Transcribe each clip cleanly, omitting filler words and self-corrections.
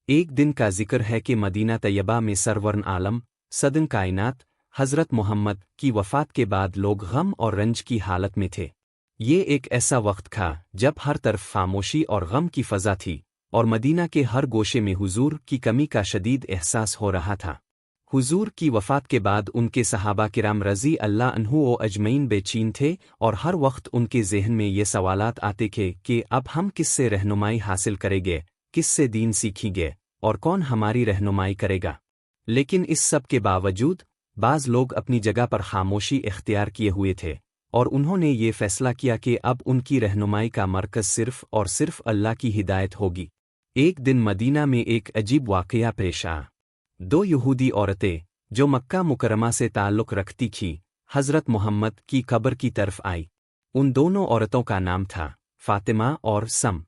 एक दिन का जिक्र है कि मदीना तैयबा में सरवरन आलम सदन कायनात हज़रत मोहम्मद की वफ़ात के बाद लोग गम और रंज की हालत में थे। ये एक ऐसा वक्त था जब हर तरफ खामोशी और गम की फ़ज़ा थी और मदीना के हर गोशे में हुजूर की कमी का शदीद एहसास हो रहा था। हुजूर की वफ़ात के बाद उनके सहाबा किराम रज़ी अल्लाह अन्हु व अजमईन बेचैन थे और हर वक्त उनके ज़हन में ये सवालात आते थे कि अब हम किससे रहनुमाई हासिल करेंगे, किससे दीन सीखेंगे और कौन हमारी रहनुमाई करेगा। लेकिन इस सब के बावजूद बाज़ लोग अपनी जगह पर खामोशी इख्तियार किए हुए थे और उन्होंने ये फ़ैसला किया कि अब उनकी रहनुमाई का मरकज़ सिर्फ़ और सिर्फ़ अल्लाह की हिदायत होगी। एक दिन मदीना में एक अजीब वाक़या पेश आया। दो यहूदी औरतें जो मक्का मुकरमा से ताल्लुक़ रखती थीं हज़रत मोहम्मद की कब्र की तरफ आई। उन दोनों औरतों का नाम था फ़ातिमा और सम।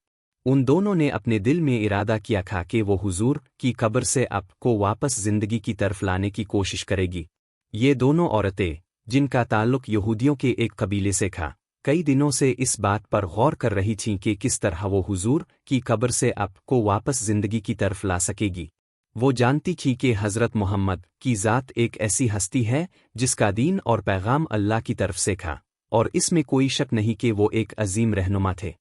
उन दोनों ने अपने दिल में इरादा किया था कि वो हुजूर की कब्र से अब को वापस ज़िंदगी की तरफ लाने की कोशिश करेगी। ये दोनों औरतें जिनका ताल्लुक़ यहूदियों के एक कबीले से था कई दिनों से इस बात पर गौर कर रही थीं कि किस तरह वो हुजूर की कब्र से अब को वापस ज़िंदगी की तरफ ला सकेगी। वो जानती थी कि हज़रत मोहम्मद की ज़ात एक ऐसी हस्ती है जिसका दीन और पैगाम अल्लाह की तरफ से था और इसमें कोई शक नहीं कि वो एक अजीम रहनुमा थे।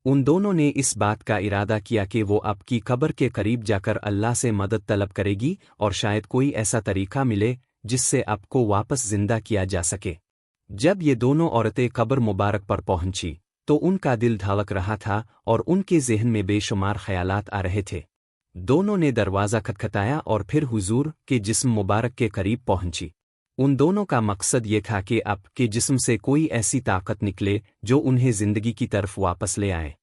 उन दोनों ने इस बात का इरादा किया कि वो अब की कब्र के करीब जाकर अल्लाह से मदद तलब करेगी और शायद कोई ऐसा तरीका मिले जिससे अब को वापस जिंदा किया जा सके। जब ये दोनों औरतें कब्र मुबारक पर पहुंची तो उनका दिल धड़क रहा था और उनके ज़हन में बेशुमार ख्यालात आ रहे थे। दोनों ने दरवाज़ा खटखटाया और फिर हुजूर के जिस्म मुबारक के करीब पहुंची। उन दोनों का मकसद ये था कि अब के जिस्म से कोई ऐसी ताकत निकले जो उन्हें ज़िंदगी की तरफ वापस ले आए।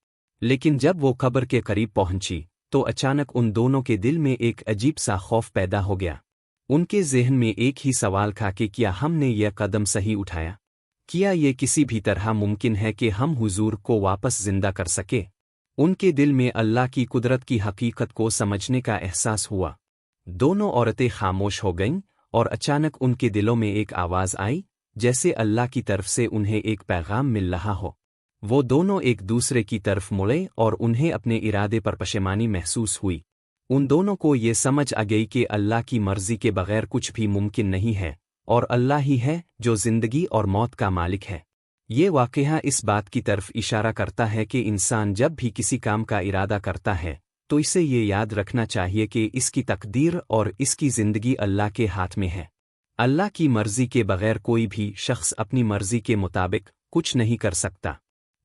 लेकिन जब वो कब्र के करीब पहुंची तो अचानक उन दोनों के दिल में एक अजीब सा खौफ पैदा हो गया। उनके ज़हन में एक ही सवाल था कि क्या हमने यह कदम सही उठाया, क्या ये किसी भी तरह मुमकिन है कि हम हुजूर को वापस जिंदा कर सके। उनके दिल में अल्लाह की कुदरत की हकीकत को समझने का एहसास हुआ। दोनों औरतें खामोश हो गईं और अचानक उनके दिलों में एक आवाज़ आई जैसे अल्लाह की तरफ से उन्हें एक पैगाम मिल रहा हो। वो दोनों एक दूसरे की तरफ मुड़े और उन्हें अपने इरादे पर पशेमानी महसूस हुई। उन दोनों को ये समझ आ गई कि अल्लाह की मर्ज़ी के बग़ैर कुछ भी मुमकिन नहीं है और अल्लाह ही है जो ज़िंदगी और मौत का मालिक है। ये वाक़या इस बात की तरफ इशारा करता है कि इंसान जब भी किसी काम का इरादा करता है तो इसे ये याद रखना चाहिए कि इसकी तकदीर और इसकी ज़िंदगी अल्लाह के हाथ में है। अल्लाह की मर्ज़ी के बग़ैर कोई भी शख्स अपनी मर्ज़ी के मुताबिक कुछ नहीं कर सकता।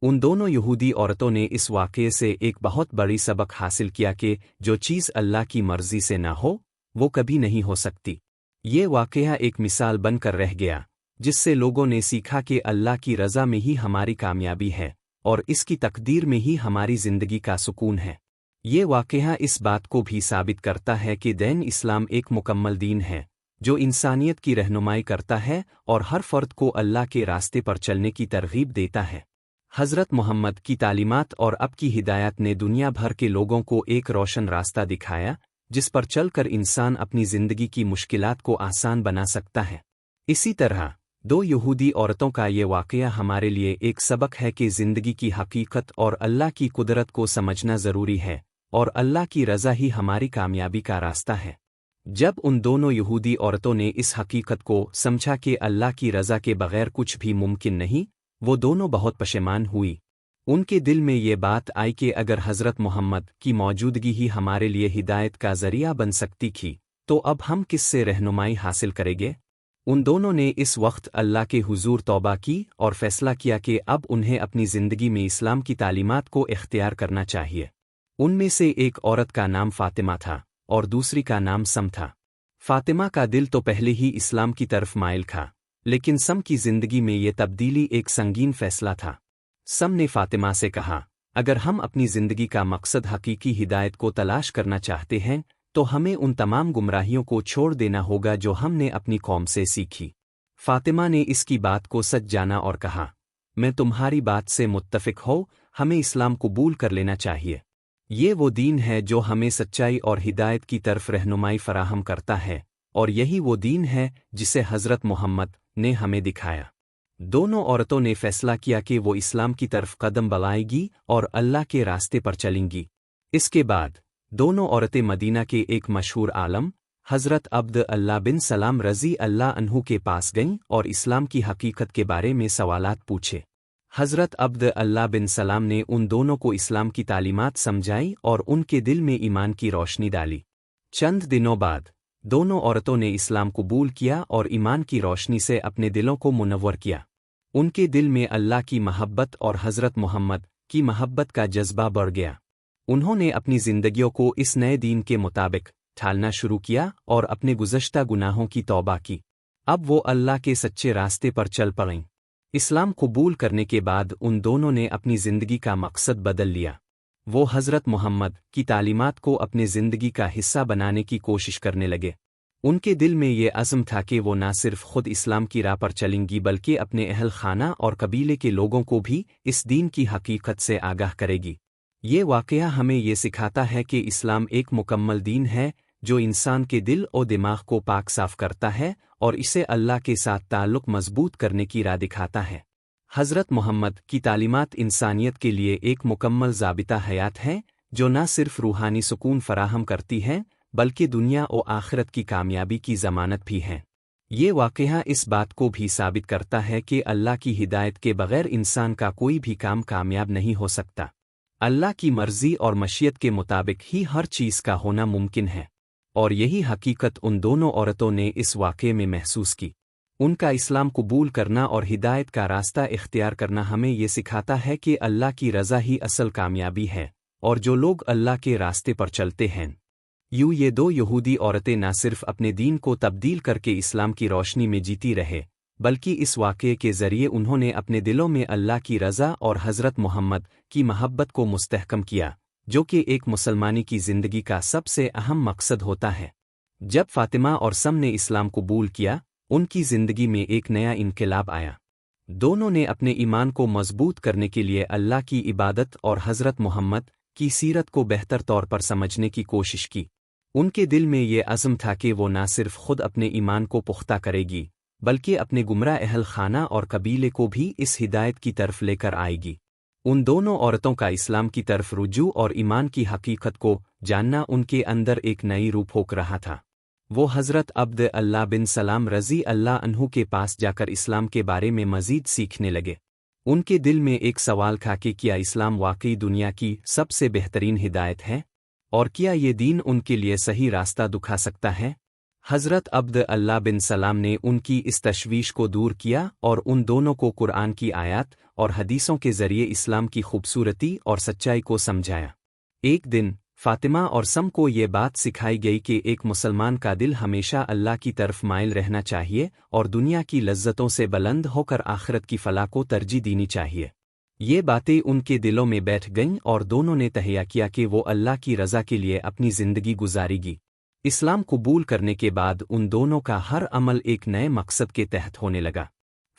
उन दोनों यहूदी औरतों ने इस वाक़ये से एक बहुत बड़ी सबक हासिल किया कि जो चीज़ अल्लाह की मर्ज़ी से ना हो वो कभी नहीं हो सकती। ये वाक़या एक मिसाल बनकर रह गया जिससे लोगों ने सीखा कि अल्लाह की रज़ा में ही हमारी कामयाबी है और इसकी तकदीर में ही हमारी ज़िंदगी का सुकून है। ये वाक़या इस बात को भी साबित करता है कि दीन इस्लाम एक मुकम्मल दीन है जो इंसानियत की रहनुमाई करता है और हर फ़र्द को अल्लाह के रास्ते पर चलने की तरग़ीब देता है। हज़रत मोहम्मद की तालीमात और अब की हिदायत ने दुनिया भर के लोगों को एक रोशन रास्ता दिखाया जिस पर चलकर इंसान अपनी ज़िंदगी की मुश्किलात को आसान बना सकता है। इसी तरह दो यहूदी औरतों का ये वाक़या हमारे लिए एक सबक है कि ज़िंदगी की हकीकत और अल्लाह की कुदरत को समझना ज़रूरी है और अल्लाह की रज़ा ही हमारी कामयाबी का रास्ता है। जब उन दोनों यहूदी औरतों ने इस हकीकत को समझा कि अल्लाह की रज़ा के बग़ैर कुछ भी मुमकिन नहीं, वो दोनों बहुत पशेमान हुई। उनके दिल में ये बात आई कि अगर हज़रत मोहम्मद की मौजूदगी ही हमारे लिए हिदायत का ज़रिया बन सकती थी तो अब हम किससे रहनुमाई हासिल करेंगे। उन दोनों ने इस वक्त अल्लाह के हुजूर तौबा की और फ़ैसला किया कि अब उन्हें अपनी ज़िंदगी में इस्लाम की तालीमात को इख्तियार करना चाहिए। उनमें से एक औरत का नाम फ़ातिमा था और दूसरी का नाम सम था। फ़ातिमा का दिल तो पहले ही इस्लाम की तरफ माइल था, लेकिन सम की ज़िंदगी में ये तब्दीली एक संगीन फ़ैसला था। सम ने फ़ातिमा से कहा, अगर हम अपनी ज़िंदगी का मकसद हकीकी हिदायत को तलाश करना चाहते हैं तो हमें उन तमाम गुमराहियों को छोड़ देना होगा जो हमने अपनी कौम से सीखी। फ़ातिमा ने इसकी बात को सच जाना और कहा, मैं तुम्हारी बात से मुत्तफ़िक हो, हमें इस्लाम कबूल कर लेना चाहिए। ये वो दीन है जो हमें सच्चाई और हिदायत की तरफ रहनुमाई फ़राहम करता है और यही वो दीन है जिसे हज़रत मोहम्मद ने हमें दिखाया। दोनों औरतों ने फ़ैसला किया कि वो इस्लाम की तरफ कदम बढ़ाएगी और अल्लाह के रास्ते पर चलेंगी। इसके बाद दोनों औरतें मदीना के एक मशहूर आलम हज़रत अब्द अल्लाह बिन सलाम रज़ी अल्लाह अन्हु के पास गईं और इस्लाम की हकीकत के बारे में सवालात पूछे। हज़रत अब्द अल्लाह बिन सलाम ने उन दोनों को इस्लाम की तालीमात समझाई और उनके दिल में ईमान की रोशनी डाली। चंद दिनों बाद दोनों औरतों ने इस्लाम कबूल किया और ईमान की रोशनी से अपने दिलों को मुनव्वर किया। उनके दिल में अल्लाह की महब्बत और हज़रत मोहम्मद की महब्बत का जज्बा बढ़ गया। उन्होंने अपनी ज़िंदगियों को इस नए दीन के मुताबिक ढालना शुरू किया और अपने गुज़श्ता गुनाहों की तौबा की। अब वो अल्लाह के सच्चे रास्ते पर चल पड़ीं। इस्लाम कबूल करने के बाद उन दोनों ने अपनी ज़िंदगी का मकसद बदल लिया। वो हज़रत मोहम्मद की तालीमात को अपने ज़िंदगी का हिस्सा बनाने की कोशिश करने लगे। उनके दिल में ये अज़्म था कि वो न सिर्फ खुद इस्लाम की राह पर चलेंगी बल्कि अपने अहल खाना और कबीले के लोगों को भी इस दीन की हकीकत से आगाह करेगी। ये वाक़या हमें ये सिखाता है कि इस्लाम एक मुकम्मल दीन है जो इंसान के दिल और दिमाग को पाक साफ करता है और इसे अल्लाह के साथ ताल्लुक़ मजबूत करने की राह दिखाता है। हज़रत मोहम्मद की तालीमात इंसानियत के लिए एक मुकम्मल ज़ाबिता हयात है जो न सिर्फ रूहानी सुकून फराहम करती है बल्कि दुनिया और आखिरत की कामयाबी की ज़मानत भी है। ये वाक़या इस बात को भी साबित करता है कि अल्लाह की हिदायत के बग़ैर इंसान का कोई भी काम कामयाब नहीं हो सकता। अल्लाह की मर्ज़ी और मशीयत के मुताबिक ही हर चीज़ का होना मुमकिन है, और यही हकीकत उन दोनों औरतों ने इस वाक़े में महसूस की। उनका इस्लाम कबूल करना और हिदायत का रास्ता इख्तियार करना हमें ये सिखाता है कि अल्लाह की रज़ा ही असल कामयाबी है, और जो लोग अल्लाह के रास्ते पर चलते हैं। ये दो यहूदी औरतें न सिर्फ अपने दीन को तब्दील करके इस्लाम की रोशनी में जीती रहे, बल्कि इस वाक़े के ज़रिए उन्होंने अपने दिलों में अल्लाह की रज़ा और हज़रत मोहम्मद की महब्बत को मुस्तहकम किया, जो कि एक मुसलमानी की ज़िंदगी का सबसे अहम मकसद होता है। जब फ़ातिमा और सम ने इस्लाम कबूल किया, उनकी ज़िंदगी में एक नया इनक़िलाब आया। दोनों ने अपने ईमान को मजबूत करने के लिए अल्लाह की इबादत और हज़रत मोहम्मद की सीरत को बेहतर तौर पर समझने की कोशिश की। उनके दिल में ये अज़्म था कि वो न सिर्फ खुद अपने ईमान को पुख्ता करेगी, बल्कि अपने गुमराह अहल खाना और कबीले को भी इस हिदायत की तरफ लेकर आएगी। उन दोनों औरतों का इस्लाम की तरफ रुजू और ईमान की हकीकत को जानना उनके अंदर एक नई रूह फूंक रहा था। वो हज़रत अब्द अल्लाह बिन सलाम रज़ी अल्लाह अन्हु के पास जाकर इस्लाम के बारे में मज़ीद सीखने लगे। उनके दिल में एक सवाल था कि क्या इस्लाम वाकई दुनिया की सबसे बेहतरीन हिदायत है, और क्या ये दीन उनके लिए सही रास्ता दिखा सकता है। हज़रत अब्द अल्लाह बिन सलाम ने उनकी इस तशवीश को दूर किया और उन दोनों को कुरान की आयत और हदीसों के ज़रिए इस्लाम की खूबसूरती और सच्चाई को समझाया। एक दिन फ़ातिमा और सम को ये बात सिखाई गई कि एक मुसलमान का दिल हमेशा अल्लाह की तरफ माइल रहना चाहिए और दुनिया की लज्जतों से बुलंद होकर आखिरत की फलाह को तरजीह देनी चाहिए। ये बातें उनके दिलों में बैठ गईं और दोनों ने तहैया किया कि वो अल्लाह की रज़ा के लिए अपनी ज़िंदगी गुजारेगी। इस्लाम कबूल करने के बाद उन दोनों का हर अमल एक नए मकसद के तहत होने लगा।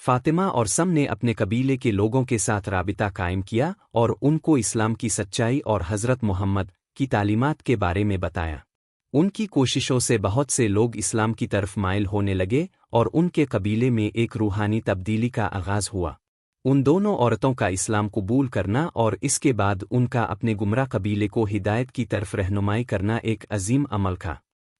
फ़ातिमा और सम ने अपने कबीले के लोगों के साथ राबिता कायम किया और उनको इस्लाम की सच्चाई और हज़रत मोहम्मद की तालीमात के बारे में बताया। उनकी कोशिशों से बहुत से लोग इस्लाम की तरफ माइल होने लगे और उनके कबीले में एक रूहानी तब्दीली का आगाज़ हुआ। उन दोनों औरतों का इस्लाम कबूल करना और इसके बाद उनका अपने गुमराह कबीले को हिदायत की तरफ रहनुमाई करना एक अजीम अमल था।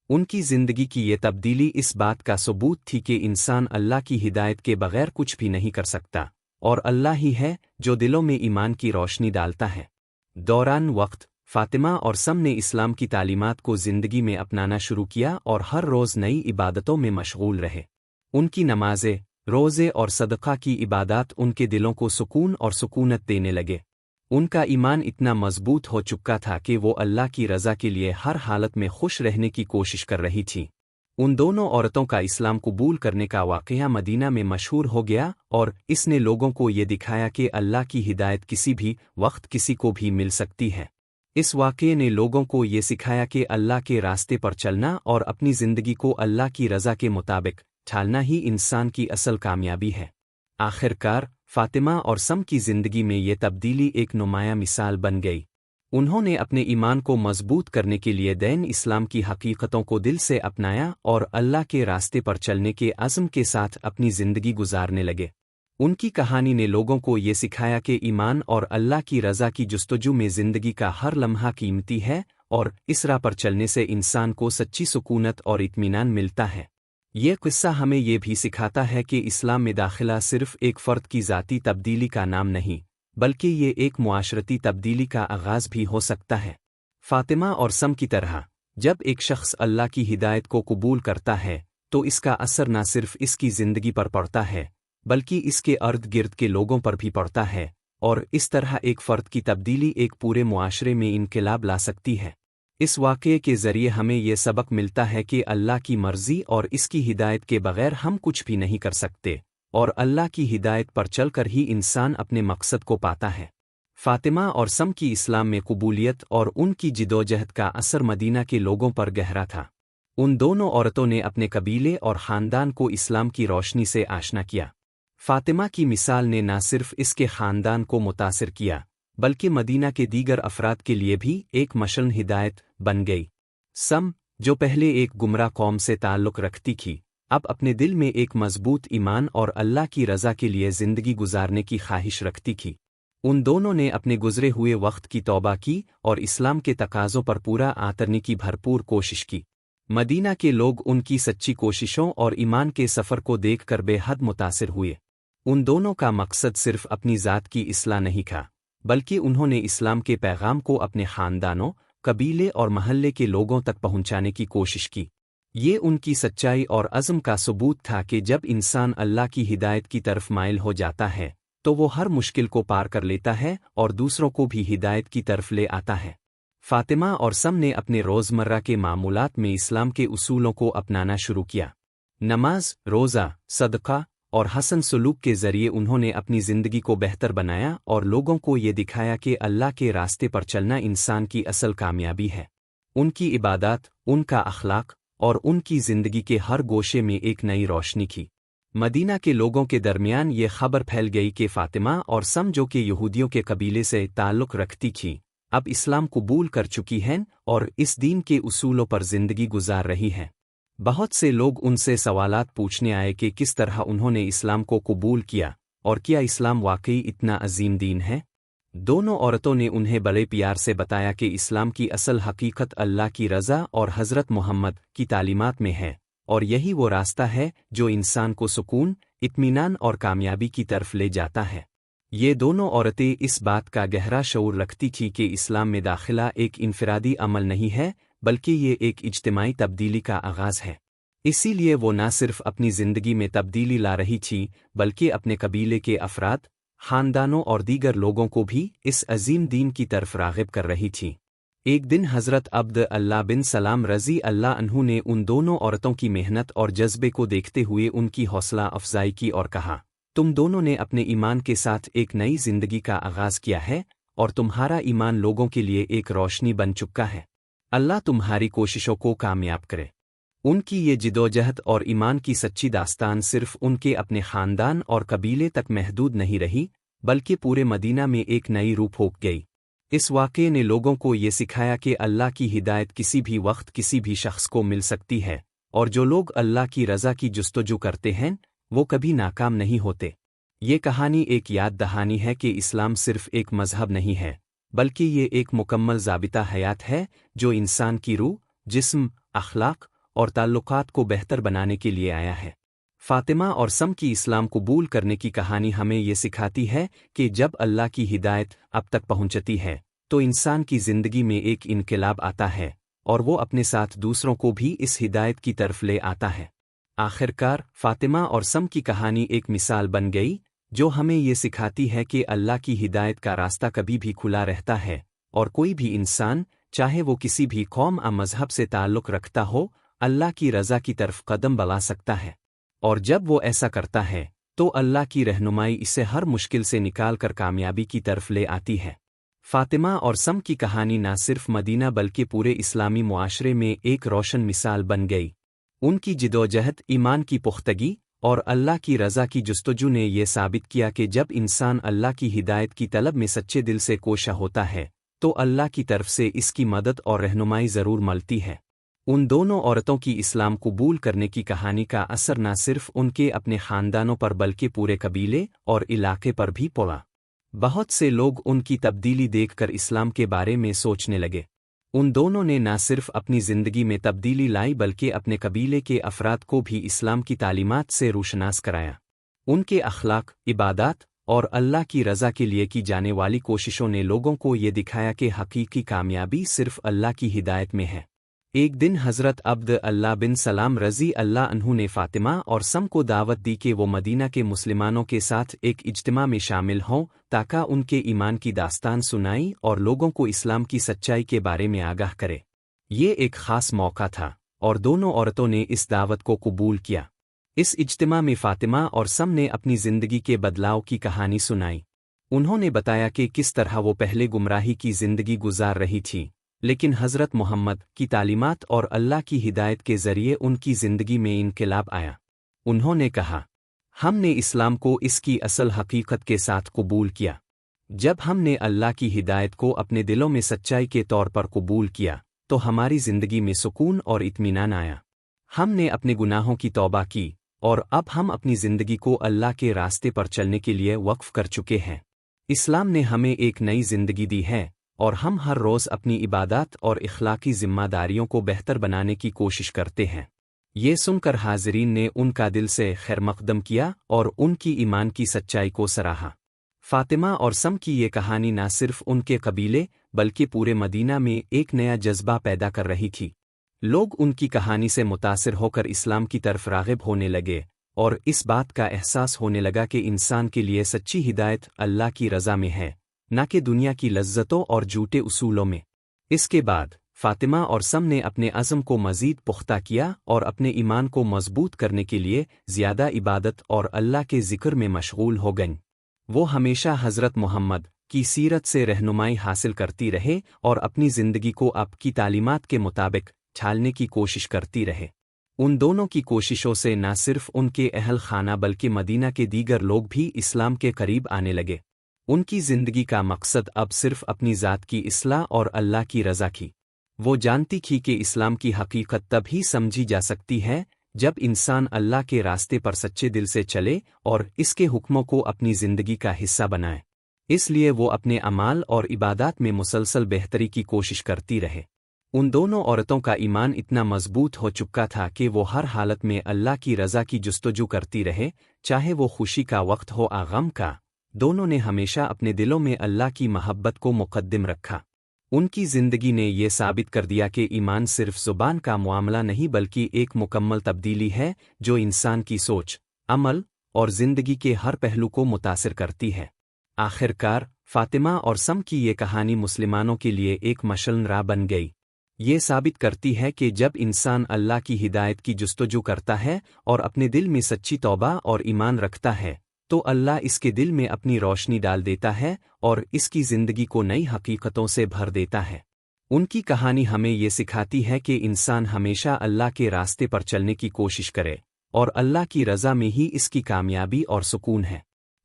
उनकी ज़िंदगी की ये तब्दीली इस बात का सबूत थी कि इंसान अल्लाह की हिदायत के बग़ैर कुछ भी नहीं कर सकता, और अल्लाह ही है जो दिलों में ईमान की रोशनी डालता है। दौरान वक्त फ़ातिमा और सम ने इस्लाम की तालीमात को ज़िंदगी में अपनाना शुरू किया और हर रोज़ नई इबादतों में मशगूल रहे। उनकी नमाज़ें, रोज़े और सदक़ा की इबादत उनके दिलों को सुकून और सुकूनत देने लगे। उनका ईमान इतना मजबूत हो चुका था कि वो अल्लाह की रज़ा के लिए हर हालत में खुश रहने की कोशिश कर रही थी। उन दोनों औरतों का इस्लाम कबूल करने का वाक़या मदीना में मशहूर हो गया और इसने लोगों को ये दिखाया कि अल्लाह की हिदायत किसी भी वक्त किसी को भी मिल सकती है। इस वाक़ये ने लोगों को ये सिखाया कि अल्लाह के रास्ते पर चलना और अपनी ज़िंदगी को अल्लाह की रज़ा के मुताबिक ढालना ही इंसान की असल कामयाबी है। आखिरकार फ़ातिमा और सम की ज़िंदगी में ये तब्दीली एक नुमाया मिसाल बन गई। उन्होंने अपने ईमान को मजबूत करने के लिए दीन इस्लाम की हकीकतों को दिल से अपनाया और अल्लाह के रास्ते पर चलने के अज़्म के साथ अपनी ज़िंदगी गुजारने लगे। उनकी कहानी ने लोगों को ये सिखाया कि ईमान और अल्लाह की रज़ा की जुस्तजू में ज़िंदगी का हर लम्हा कीमती है اور اس راہ پر چلنے سے انسان کو سچی سکونت اور اطمینان ملتا ہے۔ یہ قصہ ہمیں یہ بھی سکھاتا ہے کہ اسلام میں داخلہ صرف ایک فرد کی ذاتی تبدیلی کا نام نہیں، بلکہ یہ ایک معاشرتی تبدیلی کا آغاز بھی ہو سکتا ہے۔ فاطمہ اور سم کی طرح، جب ایک شخص اللہ کی ہدایت کو قبول کرتا ہے تو اس کا اثر نہ صرف اس کی زندگی پر پڑتا ہے بلکہ اس کے ارد گرد کے لوگوں پر بھی پڑتا ہے، اور اس طرح ایک فرد کی تبدیلی ایک پورے معاشرے میں انقلاب لا سکتی ہے۔ اس واقعے کے ذریعے ہمیں یہ سبق ملتا ہے کہ اللہ کی مرضی اور اس کی ہدایت کے بغیر ہم کچھ بھی نہیں کر سکتے، اور اللہ کی ہدایت پر چل کر ہی انسان اپنے مقصد کو پاتا ہے۔ فاطمہ اور سم کی اسلام میں قبولیت اور ان کی جدوجہد کا اثر مدینہ کے لوگوں پر گہرا تھا۔ ان دونوں عورتوں نے اپنے قبیلے اور خاندان کو اسلام کی روشنی سے آشنا کیا۔ فاطمہ کی مثال نے نہ صرف اس کے خاندان کو متاثر کیا بلکہ مدینہ کے دیگر افراد کے لیے بھی ایک مشعل ہدایت بن گئی۔ سم، جو پہلے ایک گمراہ قوم سے تعلق رکھتی تھی، اب اپنے دل میں ایک مضبوط ایمان اور اللہ کی رضا کے لیے زندگی گزارنے کی خواہش رکھتی تھی۔ ان دونوں نے اپنے گزرے ہوئے وقت کی توبہ کی اور اسلام کے تقاضوں پر پورا اترنے کی بھرپور کوشش کی۔ مدینہ کے لوگ ان کی سچی کوششوں اور ایمان کے سفر کو دیکھ کر بے حد متاثر ہوئے۔ ان دونوں کا مقصد صرف اپنی ذات کی اصلاح نہیں تھا، بلکہ انہوں نے اسلام کے پیغام کو اپنے خاندانوں، قبیلے اور محلے کے لوگوں تک پہنچانے کی کوشش کی۔ یہ ان کی سچائی اور عزم کا ثبوت تھا کہ جب انسان اللہ کی ہدایت کی طرف مائل ہو جاتا ہے تو وہ ہر مشکل کو پار کر لیتا ہے اور دوسروں کو بھی ہدایت کی طرف لے آتا ہے۔ فاطمہ اور سم نے اپنے روزمرہ کے معمولات میں اسلام کے اصولوں کو اپنانا شروع کیا۔ نماز، روزہ، صدقہ اور حسن سلوک کے ذریعے انہوں نے اپنی زندگی کو بہتر بنایا اور لوگوں کو یہ دکھایا کہ اللہ کے راستے پر چلنا انسان کی اصل کامیابی ہے۔ ان کی عبادات، ان کا اخلاق اور ان کی زندگی کے ہر گوشے میں ایک نئی روشنی تھی۔ مدینہ کے لوگوں کے درمیان یہ خبر پھیل گئی کہ فاطمہ اور سم، جو کہ یہودیوں کے قبیلے سے تعلق رکھتی تھیں، اب اسلام قبول کر چکی ہیں اور اس دین کے اصولوں پر زندگی گزار رہی ہیں۔ بہت سے لوگ ان سے سوالات پوچھنے آئے کہ کس طرح انہوں نے اسلام کو قبول کیا اور کیا اسلام واقعی اتنا عظیم دین ہے۔ دونوں عورتوں نے انہیں بڑے پیار سے بتایا کہ اسلام کی اصل حقیقت اللہ کی رضا اور حضرت محمد کی تعلیمات میں ہے، اور یہی وہ راستہ ہے جو انسان کو سکون، اطمینان اور کامیابی کی طرف لے جاتا ہے۔ یہ دونوں عورتیں اس بات کا گہرا شعور رکھتی تھیں کہ اسلام میں داخلہ ایک انفرادی عمل نہیں ہے بلکہ یہ ایک اجتماعی تبدیلی کا آغاز ہے۔ اسی لیے وہ نہ صرف اپنی زندگی میں تبدیلی لا رہی تھیں بلکہ اپنے قبیلے کے افراد، خاندانوں اور دیگر لوگوں کو بھی اس عظیم دین کی طرف راغب کر رہی تھیں۔ ایک دن حضرت عبد اللہ بن سلام رضی اللہ عنہ نے ان دونوں عورتوں کی محنت اور جذبے کو دیکھتے ہوئے ان کی حوصلہ افزائی کی اور کہا، تم دونوں نے اپنے ایمان کے ساتھ ایک نئی زندگی کا آغاز کیا ہے اور تمہارا ایمان لوگوں کے لیے ایک روشنی بن چکا ہے۔ اللہ تمہاری کوششوں کو کامیاب کرے۔ ان کی یہ جدوجہد اور ایمان کی سچی داستان صرف ان کے اپنے خاندان اور قبیلے تک محدود نہیں رہی بلکہ پورے مدینہ میں ایک نئی روح پھونک گئی۔ اس واقعے نے لوگوں کو یہ سکھایا کہ اللہ کی ہدایت کسی بھی وقت کسی بھی شخص کو مل سکتی ہے، اور جو لوگ اللہ کی رضا کی جستجو کرتے ہیں وہ کبھی ناکام نہیں ہوتے۔ یہ کہانی ایک یاد دہانی ہے کہ اسلام صرف ایک مذہب نہیں ہے بلکہ یہ ایک مکمل ضابطہ حیات ہے جو انسان کی روح، جسم، اخلاق اور تعلقات کو بہتر بنانے کے لیے آیا ہے۔ فاطمہ اور سم کی اسلام قبول کرنے کی کہانی ہمیں یہ سکھاتی ہے کہ جب اللہ کی ہدایت اب تک پہنچتی ہے تو انسان کی زندگی میں ایک انقلاب آتا ہے اور وہ اپنے ساتھ دوسروں کو بھی اس ہدایت کی طرف لے آتا ہے۔ آخرکار فاطمہ اور سم کی کہانی ایک مثال بن گئی جو ہمیں یہ سکھاتی ہے کہ اللہ کی ہدایت کا راستہ کبھی بھی کھلا رہتا ہے، اور کوئی بھی انسان، چاہے وہ کسی بھی قوم یا مذہب سے تعلق رکھتا ہو، اللہ کی رضا کی طرف قدم بڑھا سکتا ہے، اور جب وہ ایسا کرتا ہے تو اللہ کی رہنمائی اسے ہر مشکل سے نکال کر کامیابی کی طرف لے آتی ہے۔ فاطمہ اور سم کی کہانی نہ صرف مدینہ بلکہ پورے اسلامی معاشرے میں ایک روشن مثال بن گئی۔ ان کی جدوجہد، ایمان کی پختگی اور اللہ کی رضا کی جستجو نے یہ ثابت کیا کہ جب انسان اللہ کی ہدایت کی طلب میں سچے دل سے کوشاں ہوتا ہے تو اللہ کی طرف سے اس کی مدد اور رہنمائی ضرور ملتی ہے۔ ان دونوں عورتوں کی اسلام قبول کرنے کی کہانی کا اثر نہ صرف ان کے اپنے خاندانوں پر بلکہ پورے قبیلے اور علاقے پر بھی پڑا۔ بہت سے لوگ ان کی تبدیلی دیکھ کر اسلام کے بارے میں سوچنے لگے۔ उन दोनों ने न सिर्फ अपनी ज़िंदगी में तब्दीली लाई बल्कि अपने कबीले के अफराद को भी इस्लाम की तालीमात से रोशनास कराया। उनके अखलाक, इबादत और अल्लाह की रज़ा के लिए की जाने वाली कोशिशों ने लोगों को ये दिखाया कि हकीकी कामयाबी सिर्फ अल्लाह की हिदायत में है। एक दिन हज़रत अब्द अल्लाह बिन सलाम रज़ी अल्लाह अन्हु ने फ़ातिमा और सम को दावत दी कि वो मदीना के मुसलमानों के साथ एक इज्तिमा में शामिल हों ताकि उनके ईमान की दास्तान सुनाई और लोगों को इस्लाम की सच्चाई के बारे में आगाह करे। ये एक ख़ास मौका था और दोनों औरतों ने इस दावत को कबूल किया। इस इज्तिमा में फ़ातिमा और सम ने अपनी ज़िंदगी के बदलाव की कहानी सुनाई। उन्होंने बताया कि किस तरह वो पहले गुमराही की ज़िंदगी गुजार रही थी, लेकिन हज़रत मोहम्मद की तालीमात और अल्लाह की हिदायत के ज़रिए उनकी ज़िंदगी में इनक़िलाब आया। उन्होंने कहा, हमने इस्लाम को इसकी असल हकीकत के साथ कबूल किया। जब हमने अल्लाह की हिदायत को अपने दिलों में सच्चाई के तौर पर कबूल किया तो हमारी ज़िंदगी में सुकून और इत्मीनान आया। हमने अपने गुनाहों की तौबा की और अब हम अपनी ज़िंदगी को अल्लाह के रास्ते पर चलने के लिए वक्फ कर चुके हैं। इस्लाम ने हमें एक नई ज़िंदगी दी है और हम हर रोज़ अपनी इबादत और इखलाकी ज़िम्मेदारियों को बेहतर बनाने की कोशिश करते हैं। ये सुनकर हाज़रीन ने उनका दिल से खैरमक़दम किया और उनकी ईमान की सच्चाई को सराहा। फ़ातिमा और सम की ये कहानी न सिर्फ उनके कबीले बल्कि पूरे मदीना में एक नया जज्बा पैदा कर रही थी। लोग उनकी कहानी से मुतासिर होकर इस्लाम की तरफ राग़िब होने लगे और इस बात का एहसास होने लगा कि इंसान के लिए सच्ची हिदायत अल्लाह की रज़ा में है, न कि दुनिया की लज्जतों और झूठे उसूलों में। इसके बाद फ़ातिमा और सम ने अपने अज़्म को मज़ीद पुख्ता किया और अपने ईमान को मज़बूत करने के लिए ज़्यादा इबादत और अल्लाह के ज़िक्र में मशगूल हो गईं। वो हमेशा हज़रत मोहम्मद की सीरत से रहनुमाई हासिल करती रहे और अपनी ज़िंदगी को अब की तालीमात के मुताबिक ढालने की कोशिश करती रहे। उन दोनों की कोशिशों से न सिर्फ उनके अहल खाना बल्कि मदीना के दीगर लोग भी इस्लाम के करीब आने लगे। उनकी ज़िंदगी का मकसद अब सिर्फ अपनी ज़ात की इस्लाह और अल्लाह की रज़ा की। वो जानती थी कि इस्लाम की हकीकत तब ही समझी जा सकती है जब इंसान अल्लाह के रास्ते पर सच्चे दिल से चले और इसके हुक्मों को अपनी ज़िंदगी का हिस्सा बनाए। इसलिए वो अपने अमाल और इबादत में मुसलसल बेहतरी की कोशिश करती रहे। उन दोनों औरतों का ईमान इतना मजबूत हो चुका था कि वो हर हालत में अल्लाह की रज़ा की जुस्तजू करती रहे, चाहे वो खुशी का वक्त हो या गम का। दोनों ने हमेशा अपने दिलों में अल्लाह की महब्बत को मुक़द्दिम रखा। उनकी ज़िंदगी ने ये साबित कर दिया कि ईमान सिर्फ ज़ुबान का मामला नहीं बल्कि एक मुकम्मल तब्दीली है जो इंसान की सोच, अमल और ज़िंदगी के हर पहलू को मुतासिर करती है। आखिरकार फ़ातिमा और सम की ये कहानी मुसलमानों के लिए एक मशअल राह बन गई। ये साबित करती है कि जब इंसान अल्लाह की हिदायत की जुस्तजू करता है और अपने दिल में सच्ची तौबा और ईमान रखता है तो अल्लाह इसके दिल में अपनी रोशनी डाल देता है और इसकी ज़िंदगी को नई हकीकतों से भर देता है। उनकी कहानी हमें ये सिखाती है कि इंसान हमेशा अल्लाह के रास्ते पर चलने की कोशिश करे और अल्लाह की रज़ा में ही इसकी कामयाबी और सुकून है।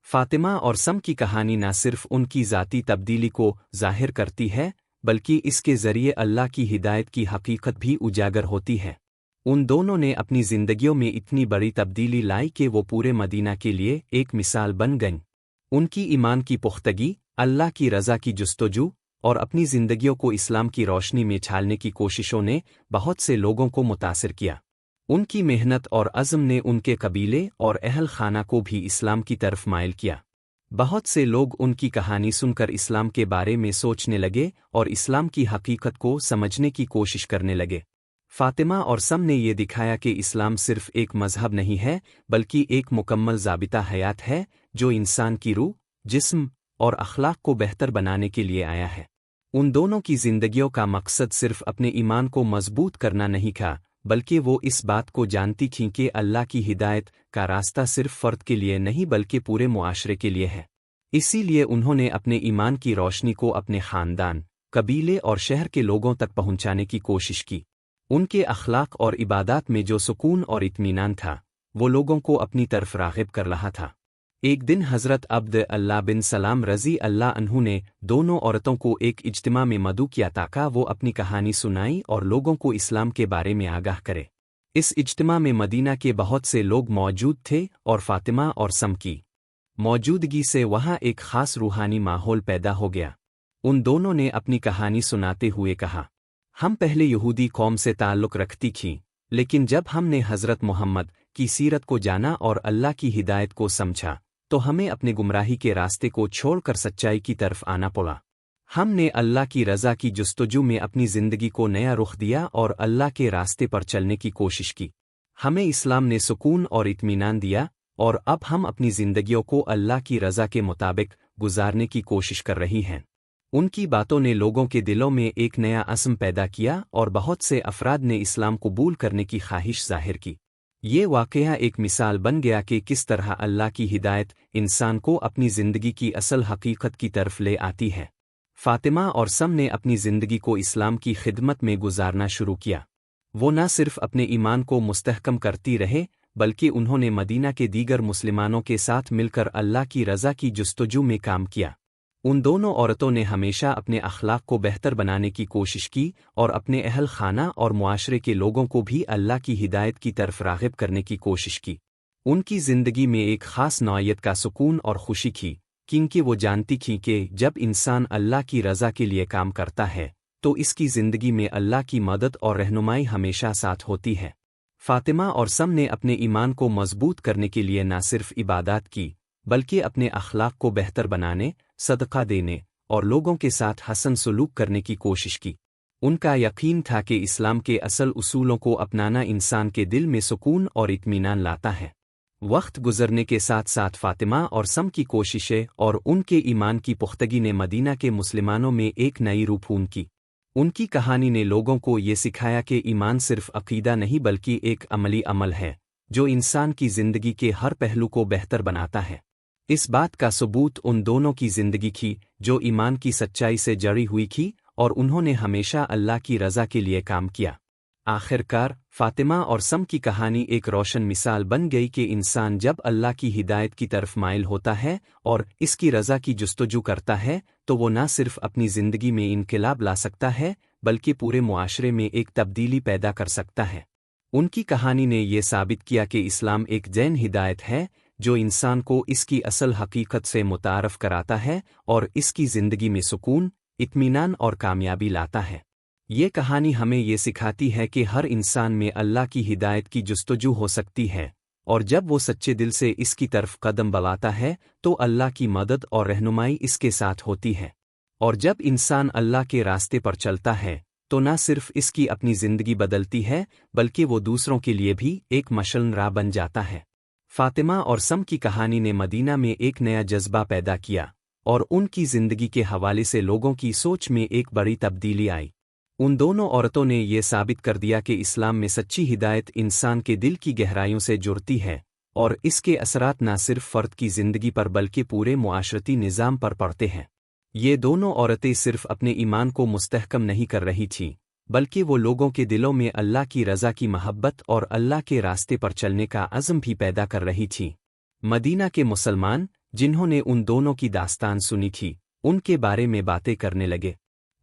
फ़ातिमा और सम की कहानी न सिर्फ उनकी ज़ाती तब्दीली को ज़ाहिर करती है बल्कि इसके ज़रिए अल्लाह की हिदायत की हकीकत भी उजागर होती है। उन दोनों ने अपनी ज़िंदगियों में इतनी बड़ी तब्दीली लाई कि वो पूरे मदीना के लिए एक मिसाल बन गईं। उनकी ईमान की पुख्तगी, अल्लाह की रज़ा की जुस्तजू और अपनी ज़िंदगियों को इस्लाम की रोशनी में ढालने की कोशिशों ने बहुत से लोगों को मुतासिर किया। उनकी मेहनत और अज़्म ने उनके कबीले और अहल खाना को भी इस्लाम की तरफ माइल किया। बहुत से लोग उनकी कहानी सुनकर इस्लाम के बारे में सोचने लगे और इस्लाम की हकीकत को समझने की कोशिश करने लगे। फ़ातिमा और सम ने ये दिखाया कि इस्लाम सिर्फ एक मज़हब नहीं है बल्कि एक मुकम्मल ज़ाबिता हयात है जो इंसान की रूह, जिस्म और अखलाक को बेहतर बनाने के लिए आया है। उन दोनों की ज़िंदगियों का मकसद सिर्फ अपने ईमान को मजबूत करना नहीं था बल्कि वो इस बात को जानती थीं कि अल्लाह की हिदायत का रास्ता सिर्फ फ़र्द के लिए नहीं बल्कि पूरे मुआशरे के लिए है। इसीलिए उन्होंने अपने ईमान की रोशनी को अपने ख़ानदान, कबीले और शहर के लोगों तक पहुँचाने की कोशिश की। उनके अखलाक और इबादत में जो सुकून और इत्मीनान था वो लोगों को अपनी तरफ राग़िब कर रहा था। एक दिन हज़रत अब्द अल्लाह बिन सलाम रज़ी अल्लाह अन्हु ने दोनों औरतों को एक इज्तिमा में मदऊ किया ताकि वो अपनी कहानी सुनाई और लोगों को इस्लाम के बारे में आगाह करे। इस इज्तिमा में मदीना के बहुत से लोग मौजूद थे और फ़ातिमा और सम की मौजूदगी से वहाँ एक ख़ास रूहानी माहौल पैदा हो गया। उन दोनों ने अपनी कहानी सुनाते हुए कहा, ہم پہلے یہودی قوم سے تعلق رکھتی تھیں، لیکن جب ہم نے حضرت محمد کی سیرت کو جانا اور اللہ کی ہدایت کو سمجھا تو ہمیں اپنے گمراہی کے راستے کو چھوڑ کر سچائی کی طرف آنا پڑا۔ ہم نے اللہ کی رضا کی جستجو میں اپنی زندگی کو نیا رخ دیا اور اللہ کے راستے پر چلنے کی کوشش کی۔ ہمیں اسلام نے سکون اور اطمینان دیا، اور اب ہم اپنی زندگیوں کو اللہ کی رضا کے مطابق گزارنے کی کوشش کر رہی ہیں۔ ان کی باتوں نے لوگوں کے دلوں میں ایک نیا عزم پیدا کیا اور بہت سے افراد نے اسلام قبول کرنے کی خواہش ظاہر کی۔ یہ واقعہ ایک مثال بن گیا کہ کس طرح اللہ کی ہدایت انسان کو اپنی زندگی کی اصل حقیقت کی طرف لے آتی ہے۔ فاطمہ اور سم نے اپنی زندگی کو اسلام کی خدمت میں گزارنا شروع کیا۔ وہ نہ صرف اپنے ایمان کو مستحکم کرتی رہے بلکہ انہوں نے مدینہ کے دیگر مسلمانوں کے ساتھ مل کر اللہ کی رضا کی جستجو میں کام کیا۔ ان دونوں عورتوں نے ہمیشہ اپنے اخلاق کو بہتر بنانے کی کوشش کی اور اپنے اہل خانہ اور معاشرے کے لوگوں کو بھی اللہ کی ہدایت کی طرف راغب کرنے کی کوشش کی۔ ان کی زندگی میں ایک خاص نوعیت کا سکون اور خوشی تھی، کیونکہ وہ جانتی تھیں کہ جب انسان اللہ کی رضا کے لیے کام کرتا ہے تو اس کی زندگی میں اللہ کی مدد اور رہنمائی ہمیشہ ساتھ ہوتی ہے۔ فاطمہ اور سم نے اپنے ایمان کو مضبوط کرنے کے لیے نہ صرف عبادات کی بلکہ اپنے اخلاق کو بہتر بنانے، صدقہ دینے اور لوگوں کے ساتھ حسن سلوک کرنے کی کوشش کی۔ ان کا یقین تھا کہ اسلام کے اصل اصولوں کو اپنانا انسان کے دل میں سکون اور اطمینان لاتا ہے۔ وقت گزرنے کے ساتھ ساتھ فاطمہ اور سم کی کوششیں اور ان کے ایمان کی پختگی نے مدینہ کے مسلمانوں میں ایک نئی روح پھونکی کی۔ ان کی کہانی نے لوگوں کو یہ سکھایا کہ ایمان صرف عقیدہ نہیں بلکہ ایک عملی عمل ہے جو انسان کی زندگی کے ہر پہلو کو بہتر بناتا ہے۔ اس بات کا ثبوت ان دونوں کی زندگی تھی جو ایمان کی سچائی سے جڑی ہوئی تھی اور انہوں نے ہمیشہ اللہ کی رضا کے لیے کام کیا۔ آخرکار فاطمہ اور سم کی کہانی ایک روشن مثال بن گئی کہ انسان جب اللہ کی ہدایت کی طرف مائل ہوتا ہے اور اس کی رضا کی جستجو کرتا ہے تو وہ نہ صرف اپنی زندگی میں انقلاب لا سکتا ہے بلکہ پورے معاشرے میں ایک تبدیلی پیدا کر سکتا ہے۔ ان کی کہانی نے یہ ثابت کیا کہ اسلام ایک ذہن ہدایت ہے جو انسان کو اس کی اصل حقیقت سے متعارف کراتا ہے اور اس کی زندگی میں سکون، اطمینان اور کامیابی لاتا ہے۔ یہ کہانی ہمیں یہ سکھاتی ہے کہ ہر انسان میں اللہ کی ہدایت کی جستجو ہو سکتی ہے، اور جب وہ سچے دل سے اس کی طرف قدم بڑھاتا ہے تو اللہ کی مدد اور رہنمائی اس کے ساتھ ہوتی ہے۔ اور جب انسان اللہ کے راستے پر چلتا ہے تو نہ صرف اس کی اپنی زندگی بدلتی ہے بلکہ وہ دوسروں کے لیے بھی ایک مشعل راہ بن جاتا ہے۔ فاطمہ اور سم کی کہانی نے مدینہ میں ایک نیا جذبہ پیدا کیا اور ان کی زندگی کے حوالے سے لوگوں کی سوچ میں ایک بڑی تبدیلی آئی۔ ان دونوں عورتوں نے یہ ثابت کر دیا کہ اسلام میں سچی ہدایت انسان کے دل کی گہرائیوں سے جڑتی ہے اور اس کے اثرات نہ صرف فرد کی زندگی پر بلکہ پورے معاشرتی نظام پر پڑتے ہیں۔ یہ دونوں عورتیں صرف اپنے ایمان کو مستحکم نہیں کر رہی تھیں بلکہ وہ لوگوں کے دلوں میں اللہ کی رضا کی محبت اور اللہ کے راستے پر چلنے کا عزم بھی پیدا کر رہی تھیں۔ مدینہ کے مسلمان جنہوں نے ان دونوں کی داستان سنی تھی ان کے بارے میں باتیں کرنے لگے۔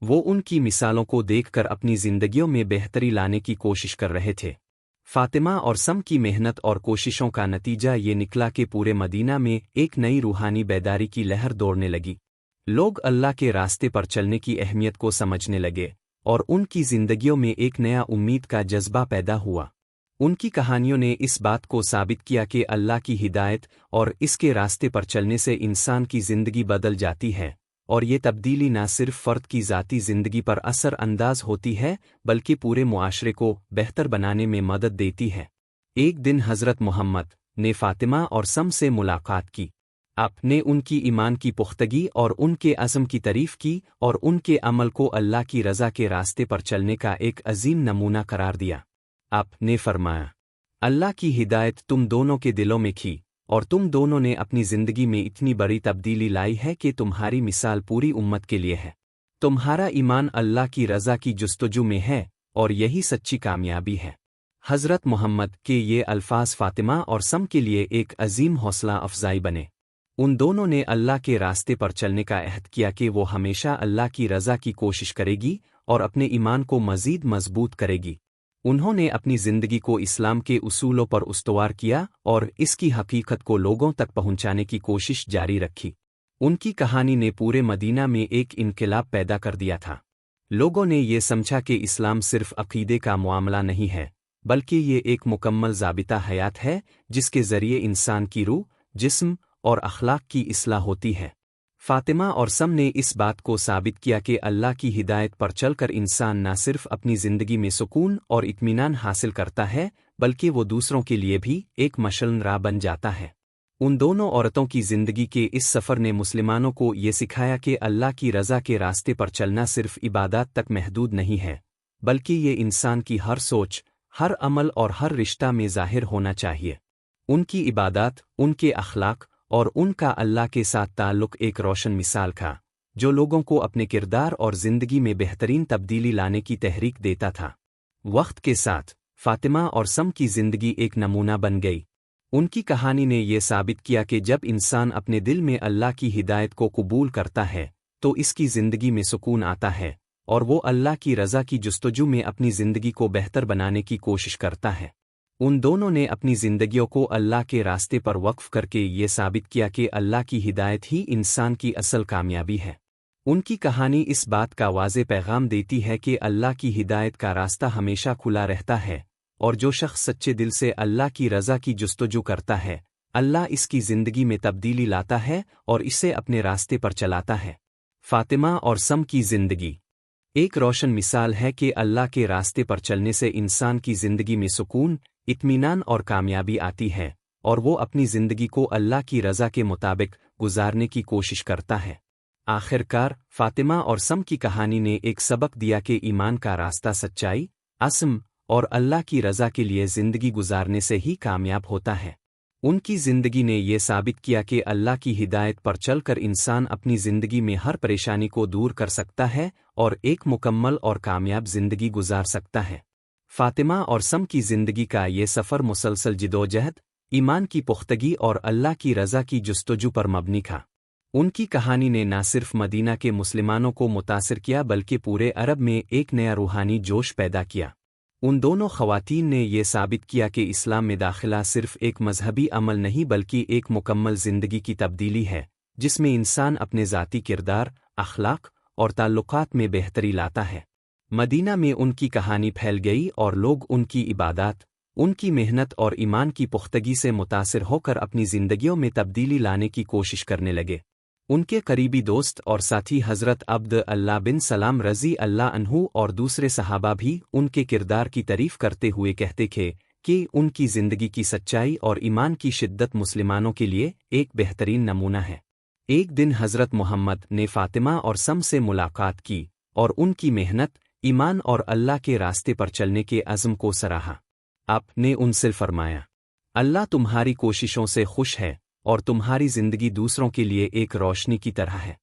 وہ ان کی مثالوں کو دیکھ کر اپنی زندگیوں میں بہتری لانے کی کوشش کر رہے تھے۔ فاطمہ اور سم کی محنت اور کوششوں کا نتیجہ یہ نکلا کہ پورے مدینہ میں ایک نئی روحانی بیداری کی لہر دوڑنے لگی۔ لوگ اللہ کے راستے پر چلنے کی اہمیت کو سمجھنے لگے اور ان کی زندگیوں میں ایک نیا امید کا جذبہ پیدا ہوا۔ ان کی کہانیوں نے اس بات کو ثابت کیا کہ اللہ کی ہدایت اور اس کے راستے پر چلنے سے انسان کی زندگی بدل جاتی ہے، اور یہ تبدیلی نہ صرف فرد کی ذاتی زندگی پر اثر انداز ہوتی ہے بلکہ پورے معاشرے کو بہتر بنانے میں مدد دیتی ہے۔ ایک دن حضرت محمد نے فاطمہ اور سم سے ملاقات کی۔ آپ نے ان کی ایمان کی پختگی اور ان کے عزم کی تعریف کی اور ان کے عمل کو اللہ کی رضا کے راستے پر چلنے کا ایک عظیم نمونہ قرار دیا۔ آپ نے فرمایا، اللہ کی ہدایت تم دونوں کے دلوں میں تھی اور تم دونوں نے اپنی زندگی میں اتنی بڑی تبدیلی لائی ہے کہ تمہاری مثال پوری امت کے لیے ہے۔ تمہارا ایمان اللہ کی رضا کی جستجو میں ہے اور یہی سچی کامیابی ہے۔ حضرت محمد کے یہ الفاظ فاطمہ اور سم کے لیے ایک عظیم حوصلہ افزائی بنے۔ ان دونوں نے اللہ کے راستے پر چلنے کا عہد کیا کہ وہ ہمیشہ اللہ کی رضا کی کوشش کرے گی اور اپنے ایمان کو مزید مضبوط کرے گی۔ انہوں نے اپنی زندگی کو اسلام کے اصولوں پر استوار کیا اور اس کی حقیقت کو لوگوں تک پہنچانے کی کوشش جاری رکھی۔ ان کی کہانی نے پورے مدینہ میں ایک انقلاب پیدا کر دیا تھا۔ लोगों ने ये समझा कि इस्लाम सिर्फ अक़ीदे का मामला नहीं है, बल्कि ये एक मुकम्मल ज़ाबिता हयात है जिसके ज़रिए इंसान की रूह, जिस्म और अखलाक की इस्लाह होती है। फातिमा और सम ने इस बात को साबित किया कि अल्लाह की हिदायत पर चलकर इंसान न सिर्फ अपनी ज़िंदगी में सुकून और इत्मीनान हासिल करता है, बल्कि वो दूसरों के लिए भी एक मशअल राह बन जाता है। उन दोनों औरतों की ज़िंदगी के इस सफ़र ने मुसलमानों को ये सिखाया कि अल्लाह की रज़ा के रास्ते पर चलना सिर्फ इबादत तक महदूद नहीं है, बल्कि ये इंसान की हर सोच, हर अमल और हर रिश्ता में ज़ाहिर होना चाहिए। उनकी इबादत, उनके अखलाक और उनका अल्लाह के साथ ताल्लुक़ एक रोशन मिसाल था, जो लोगों को अपने किरदार और ज़िंदगी में बेहतरीन तब्दीली लाने की तहरीक देता था। वक्त के साथ फातिमा और सम की ज़िंदगी एक नमूना बन गई। उनकी कहानी ने यह साबित किया कि जब इंसान अपने दिल में अल्लाह की हिदायत को कबूल करता है तो इसकी ज़िंदगी में सुकून आता है और वो अल्लाह की रज़ा की जुस्तजू में अपनी ज़िंदगी को बेहतर बनाने की कोशिश करता है। उन दोनों ने अपनी ज़िंदगियों को अल्लाह के रास्ते पर वक्फ करके ये साबित किया कि अल्लाह की हिदायत ही इंसान की असल कामयाबी है। उनकी कहानी इस बात का वाज़े पैगाम देती है कि अल्लाह की हिदायत का रास्ता हमेशा खुला रहता है, और जो शख्स सच्चे दिल से अल्लाह की रज़ा की जुस्तजू करता है, अल्लाह इसकी ज़िंदगी में तब्दीली लाता है और इसे अपने रास्ते पर चलाता है। फातिमा और सम की ज़िंदगी एक रोशन मिसाल है कि अल्लाह के रास्ते पर चलने से इंसान की ज़िंदगी में सुकून, इत्मीनान और कामयाबी आती है, और वो अपनी ज़िंदगी को अल्लाह की रज़ा के मुताबिक गुजारने की कोशिश करता है। आखिरकार फातिमा और सम की कहानी ने एक सबक दिया कि ईमान का रास्ता सच्चाई, अस्म और अल्लाह की रज़ा के लिए ज़िंदगी गुजारने से ही कामयाब होता है। उनकी ज़िंदगी ने यह साबित किया कि अल्लाह की हिदायत पर चलकर इंसान अपनी ज़िंदगी में हर परेशानी को दूर कर सकता है और एक मुकम्मल और कामयाब ज़िंदगी गुजार सकता है। फातिमा और सम की ज़िंदगी का ये सफ़र मुसलसल जिदोजहद, ईमान की पुख्तगी और अल्लाह की रज़ा की जुस्तजू पर मबनी था। उनकी कहानी ने न सिर्फ मदीना के मुसलमानों को मुतासिर किया बल्कि पूरे अरब में एक नया रूहानी जोश पैदा किया। उन दोनों ख़वातीन ने यह साबित किया कि इस्लाम में दाखिला सिर्फ एक मजहबी अमल नहीं बल्कि एक मुकम्मल ज़िंदगी की तब्दीली है, जिसमें इंसान अपने ज़ाती किरदार, अखलाक और ताल्लुकात में बेहतरी लाता है। मदीना में उनकी कहानी फैल गई और लोग उनकी इबादत, उनकी मेहनत और ईमान की पुख्तगी से मुतासिर होकर अपनी ज़िंदगियों में तब्दीली लाने की कोशिश करने लगे। उनके करीबी दोस्त और साथी हज़रत अब्द अल्लाह बिन सलाम रज़ी अल्लाह अन्हु और दूसरे सहाबा भी उनके किरदार की तारीफ़ करते हुए कहते थे कि उनकी ज़िंदगी की सच्चाई और ईमान की शिद्दत मुसलमानों के लिए एक बेहतरीन नमूना है। एक दिन हज़रत मोहम्मद ने फ़ातिमा और सम से मुलाकात की और उनकी मेहनत, ईमान और अल्लाह के रास्ते पर चलने के अज़्म को सराहा। आपने उनसे फरमाया, अल्लाह तुम्हारी कोशिशों से खुश है और तुम्हारी ज़िंदगी दूसरों के लिए एक रोशनी की तरह है।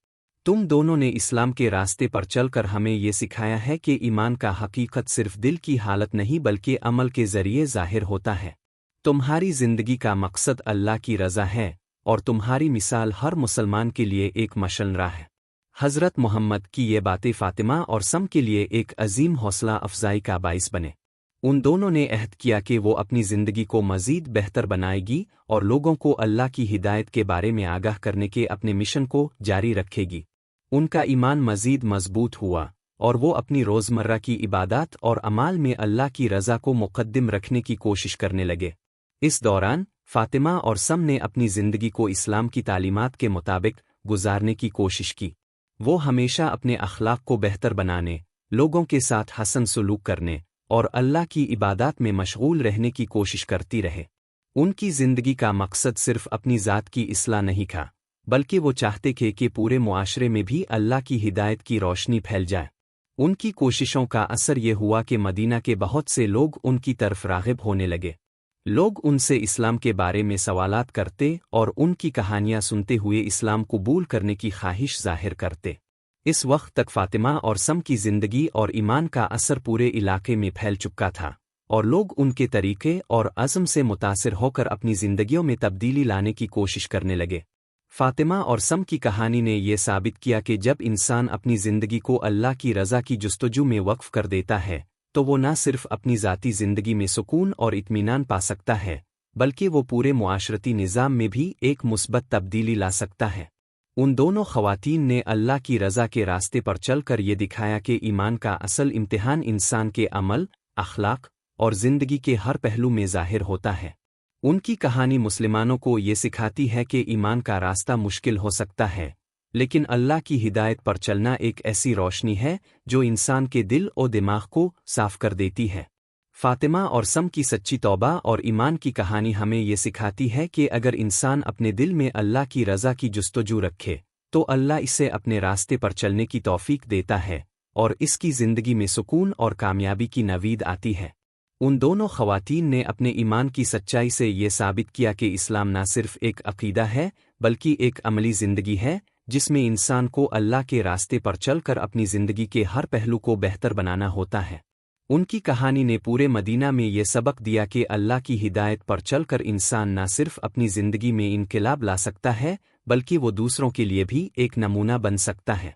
तुम दोनों ने इस्लाम के रास्ते पर चलकर हमें ये सिखाया है कि ईमान का हकीकत सिर्फ दिल की हालत नहीं बल्कि अमल के ज़रिए ज़ाहिर होता है। तुम्हारी ज़िंदगी का मकसद अल्लाह की रज़ा है और तुम्हारी मिसाल हर मुसलमान के लिए एक मशअल राह है। हज़रत मोहम्मद की ये बातें फ़ातिमा और सम के लिए एक अजीम हौसला अफजाई का बाइस बने। उन दोनों ने अहद किया कि वो अपनी ज़िंदगी को मज़ीद बेहतर बनाएगी और लोगों को अल्लाह की हिदायत के बारे में आगाह करने के अपने मिशन को जारी रखेगी। उनका ईमान मज़ीद मजबूत हुआ और वो अपनी रोज़मर्रा की इबादत और अमाल में अल्लाह की रज़ा को मुक़द्दम रखने की कोशिश करने लगे। इस दौरान फ़ातिमा और सम ने अपनी ज़िंदगी को इस्लाम की तालीमात के मुताबिक गुजारने की कोशिश की। वो हमेशा अपने अखलाक को बेहतर बनाने, लोगों के साथ हसन सलूक करने और अल्लाह की इबादत में मशगूल रहने की कोशिश करती रहे। उनकी ज़िंदगी का मकसद सिर्फ अपनी ज़ात की इस्लाह नहीं था, बल्कि वो चाहते थे कि पूरे मुआशरे में भी अल्लाह की हिदायत की रोशनी फैल जाए। उनकी कोशिशों का असर ये हुआ कि मदीना के बहुत से लोग उनकी तरफ राग़िब होने लगे। लोग उनसे इस्लाम के बारे में सवालात करते और उनकी कहानियाँ सुनते हुए इस्लाम कबूल करने की ख्वाहिश ज़ाहिर करते। इस वक्त तक फ़ातिमा और सम की ज़िंदगी और ईमान का असर पूरे इलाके में फैल चुका था और लोग उनके तरीक़े और अज़्म से मुतासिर होकर अपनी ज़िंदगियों में तब्दीली लाने की कोशिश करने लगे। फ़ातिमा और सम की कहानी ने यह साबित किया कि जब इंसान अपनी ज़िंदगी को अल्लाह की रज़ा की जुस्तजू में वक्फ कर देता है तो वो न सिर्फ अपनी ज़ाती ज़िंदगी में सुकून और इत्मीनान पा सकता है, बल्कि वो पूरे मुआशरती निज़ाम में भी एक मुस्बत तब्दीली ला सकता है। उन दोनों ख़वातीन ने अल्लाह की रज़ा के रास्ते पर चलकर ये दिखाया कि ईमान का असल इम्तिहान इंसान के अमल, अखलाक और ज़िंदगी के हर पहलू में ज़ाहिर होता है। उनकी कहानी मुसलमानों को ये सिखाती है कि ईमान का रास्ता मुश्किल हो सकता है, लेकिन अल्लाह की हिदायत पर चलना एक ऐसी रोशनी है जो इंसान के दिल और दिमाग को साफ कर देती है। फातिमा और सम की सच्ची तौबा और ईमान की कहानी हमें ये सिखाती है कि अगर इंसान अपने दिल में अल्लाह की रज़ा की जुस्तजू रखे तो अल्लाह इसे अपने रास्ते पर चलने की तौफीक देता है और इसकी ज़िंदगी में सुकून और कामयाबी की नवीद आती है। उन दोनों ख़वातीन ने अपने ईमान की सच्चाई से ये साबित किया कि इस्लाम न सिर्फ एक अक़ीदा है बल्कि एक अमली ज़िंदगी है जिसमें इंसान को अल्लाह के रास्ते पर चलकर अपनी ज़िंदगी के हर पहलू को बेहतर बनाना होता है। उनकी कहानी ने पूरे मदीना में ये सबक दिया कि अल्लाह की हिदायत पर चलकर इंसान न सिर्फ अपनी ज़िंदगी में इनक़िलाब ला सकता है बल्कि वो दूसरों के लिए भी एक नमूना बन सकता है।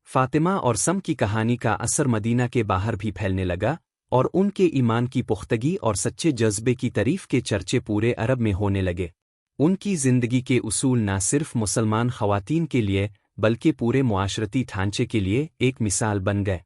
फातिमा और सम की कहानी का असर मदीना के बाहर भी फैलने लगा और उनके ईमान की पुख्तगी और सच्चे जज्बे की तारीफ के चर्चे पूरे अरब में होने लगे। उनकी ज़िंदगी के उसूल न सिर्फ मुसलमान ख़वातीन के लिए बल्कि पूरे मुआशरती ढांचे के लिए एक मिसाल बन गए।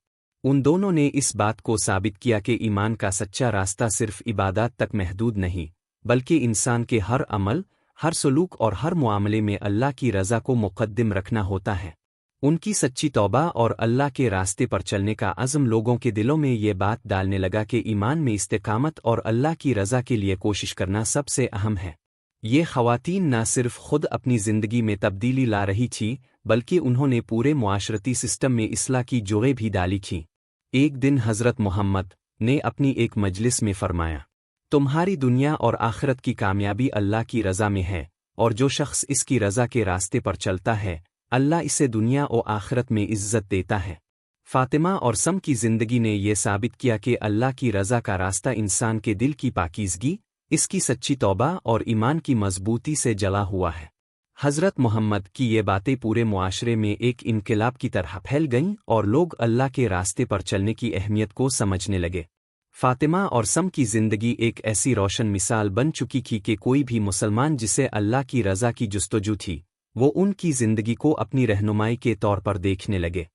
उन दोनों ने इस बात को साबित किया कि ईमान का सच्चा रास्ता सिर्फ इबादत तक महदूद नहीं बल्कि इंसान के हर अमल, हर सलूक और हर मुआमले में अल्लाह की रज़ा को मुक़द्दिम रखना होता है। उनकी सच्ची तौबा और अल्लाह के रास्ते पर चलने का अज़्म लोगों के दिलों में ये बात डालने लगा कि ईमान में इस्तिक़ामत और अल्लाह की रज़ा के लिए कोशिश करना सबसे अहम है। ये ख़वातीन न सिर्फ खुद अपनी ज़िंदगी में तब्दीली ला रही थी बल्कि उन्होंने पूरे मुआशरती सिस्टम में इस्लाह की जोड़ें भी डाली थीं। एक दिन हज़रत मोहम्मद ने अपनी एक मजलिस में फरमाया, तुम्हारी दुनिया और आखिरत की कामयाबी अल्लाह की रज़ा में है और जो शख्स इसकी रज़ा के रास्ते पर चलता है अल्लाह इसे दुनिया और आखिरत में इज़्ज़त देता है। फातिमा और सम की ज़िंदगी ने यह साबित किया कि अल्लाह की रज़ा का रास्ता इंसान के दिल की पाकीज़गी, इसकी सच्ची तौबा और ईमान की मजबूती से जला हुआ है। हज़रत मोहम्मद की ये बातें पूरे मुआशरे में एक इनक़िलाब की तरह फैल गईं और लोग अल्लाह के रास्ते पर चलने की अहमियत को समझने लगे। फातिमा और सम की ज़िंदगी एक ऐसी रोशन मिसाल बन चुकी थी कि कोई भी मुसलमान जिसे अल्लाह की रज़ा की जुस्तजू थी वो उनकी ज़िंदगी को अपनी रहनुमाई के तौर पर देखने लगे।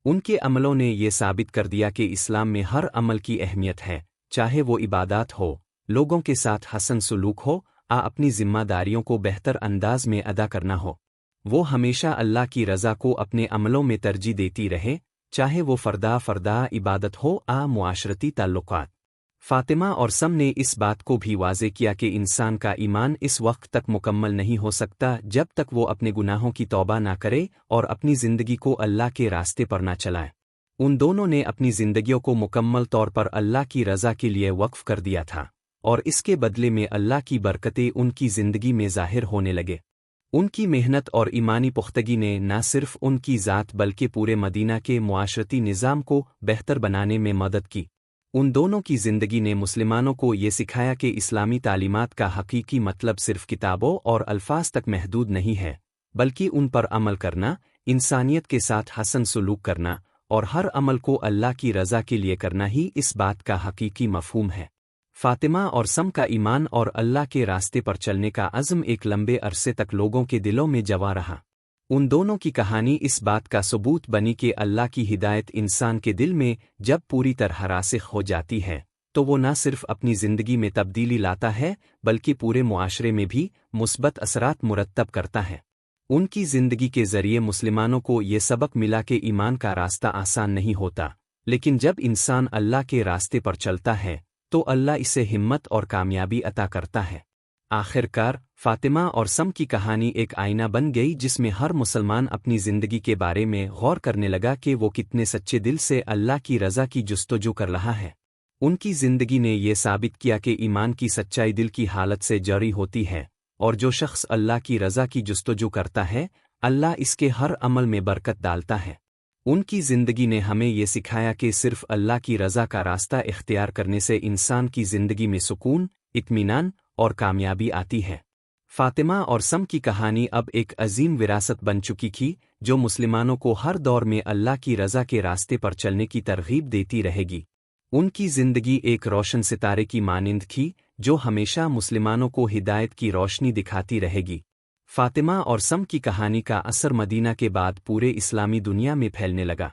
उनके अमलों ने ये साबित कर दिया कि इस्लाम में हर अमल की अहमियत है, चाहे वो इबादत हो, लोगों के साथ हसन सलूक हो, अपनी ज़िम्मेदारियों को बेहतर अंदाज में अदा करना हो। वो हमेशा अल्लाह की रज़ा को अपने अमलों में तरजीह देती रहे, चाहे वो फ़र्दा इबादत हो मुआशरती ताल्लुक़ात। फातिमा और सम ने इस बात को भी वाज़े किया कि इंसान का ईमान इस वक्त तक मुकम्मल नहीं हो सकता जब तक वो अपने गुनाहों की तौबा ना करे और अपनी ज़िंदगी को अल्लाह के रास्ते पर ना चलाए। उन दोनों ने अपनी ज़िंदगियों को मुकम्मल तौर पर अल्लाह की रज़ा के लिए वक्फ कर दिया था और इसके बदले में अल्लाह की बरकतें उनकी ज़िंदगी में ज़ाहिर होने लगे। उनकी मेहनत और ईमानी पुख्तगी ने न सिर्फ उनकी ज़ात बल्कि पूरे मदीना के मुआशरती निज़ाम को बेहतर बनाने में मदद की। उन दोनों की ज़िंदगी ने मुसलमानों को ये सिखाया कि इस्लामी तालीमात का हकीकी मतलब सिर्फ किताबों और अल्फाज तक महदूद नहीं है बल्कि उन पर अमल करना, इंसानियत के साथ हसन सलूक करना और हर अमल को अल्लाह की रज़ा के लिए करना ही इस बात का हकीकी मफ़हूम है। फातिमा और सम का ईमान और अल्लाह के रास्ते पर चलने का अज़्म एक लंबे अरसे तक लोगों के दिलों में जवा रहा। उन दोनों की कहानी इस बात का सबूत बनी कि अल्लाह की हिदायत इंसान के दिल में जब पूरी तरह रासिख़ हो जाती है तो वो न सिर्फ अपनी ज़िंदगी में तब्दीली लाता है बल्कि पूरे मुआशरे में भी मुस्बत असरात मुरत्तब करता है। उनकी ज़िंदगी के ज़रिए मुसलमानों को ये सबक मिला कि ईमान का रास्ता आसान नहीं होता, लेकिन जब इंसान अल्लाह के रास्ते पर चलता है तो अल्लाह इसे हिम्मत और कामयाबी अता करता है। आखिरकार फातिमा और सम की कहानी एक आईना बन गई जिसमें हर मुसलमान अपनी ज़िंदगी के बारे में गौर करने लगा कि वो कितने सच्चे दिल से अल्लाह की रज़ा की जुस्तजू कर रहा है। उनकी ज़िंदगी ने ये साबित किया कि ईमान की सच्चाई दिल की हालत से जरी होती है और जो शख्स अल्लाह की रज़ा की जुस्तजू करता है अल्लाह इसके हर अमल में बरकत डालता है। उनकी ज़िंदगी ने हमें ये सिखाया कि सिर्फ अल्लाह की रज़ा का रास्ता इख्तियार करने से इंसान की ज़िंदगी में सुकून, इत्मीनान और कामयाबी आती है। फातिमा और सम की कहानी अब एक अजीम विरासत बन चुकी थी जो मुसलमानों को हर दौर में अल्लाह की रज़ा के रास्ते पर चलने की तरगीब देती रहेगी। उनकी ज़िंदगी एक रोशन सितारे की मानिंद थी जो हमेशा मुसलमानों को हिदायत की रोशनी दिखाती रहेगी। फातिमा और सम की कहानी का असर मदीना के बाद पूरे इस्लामी दुनिया में फैलने लगा।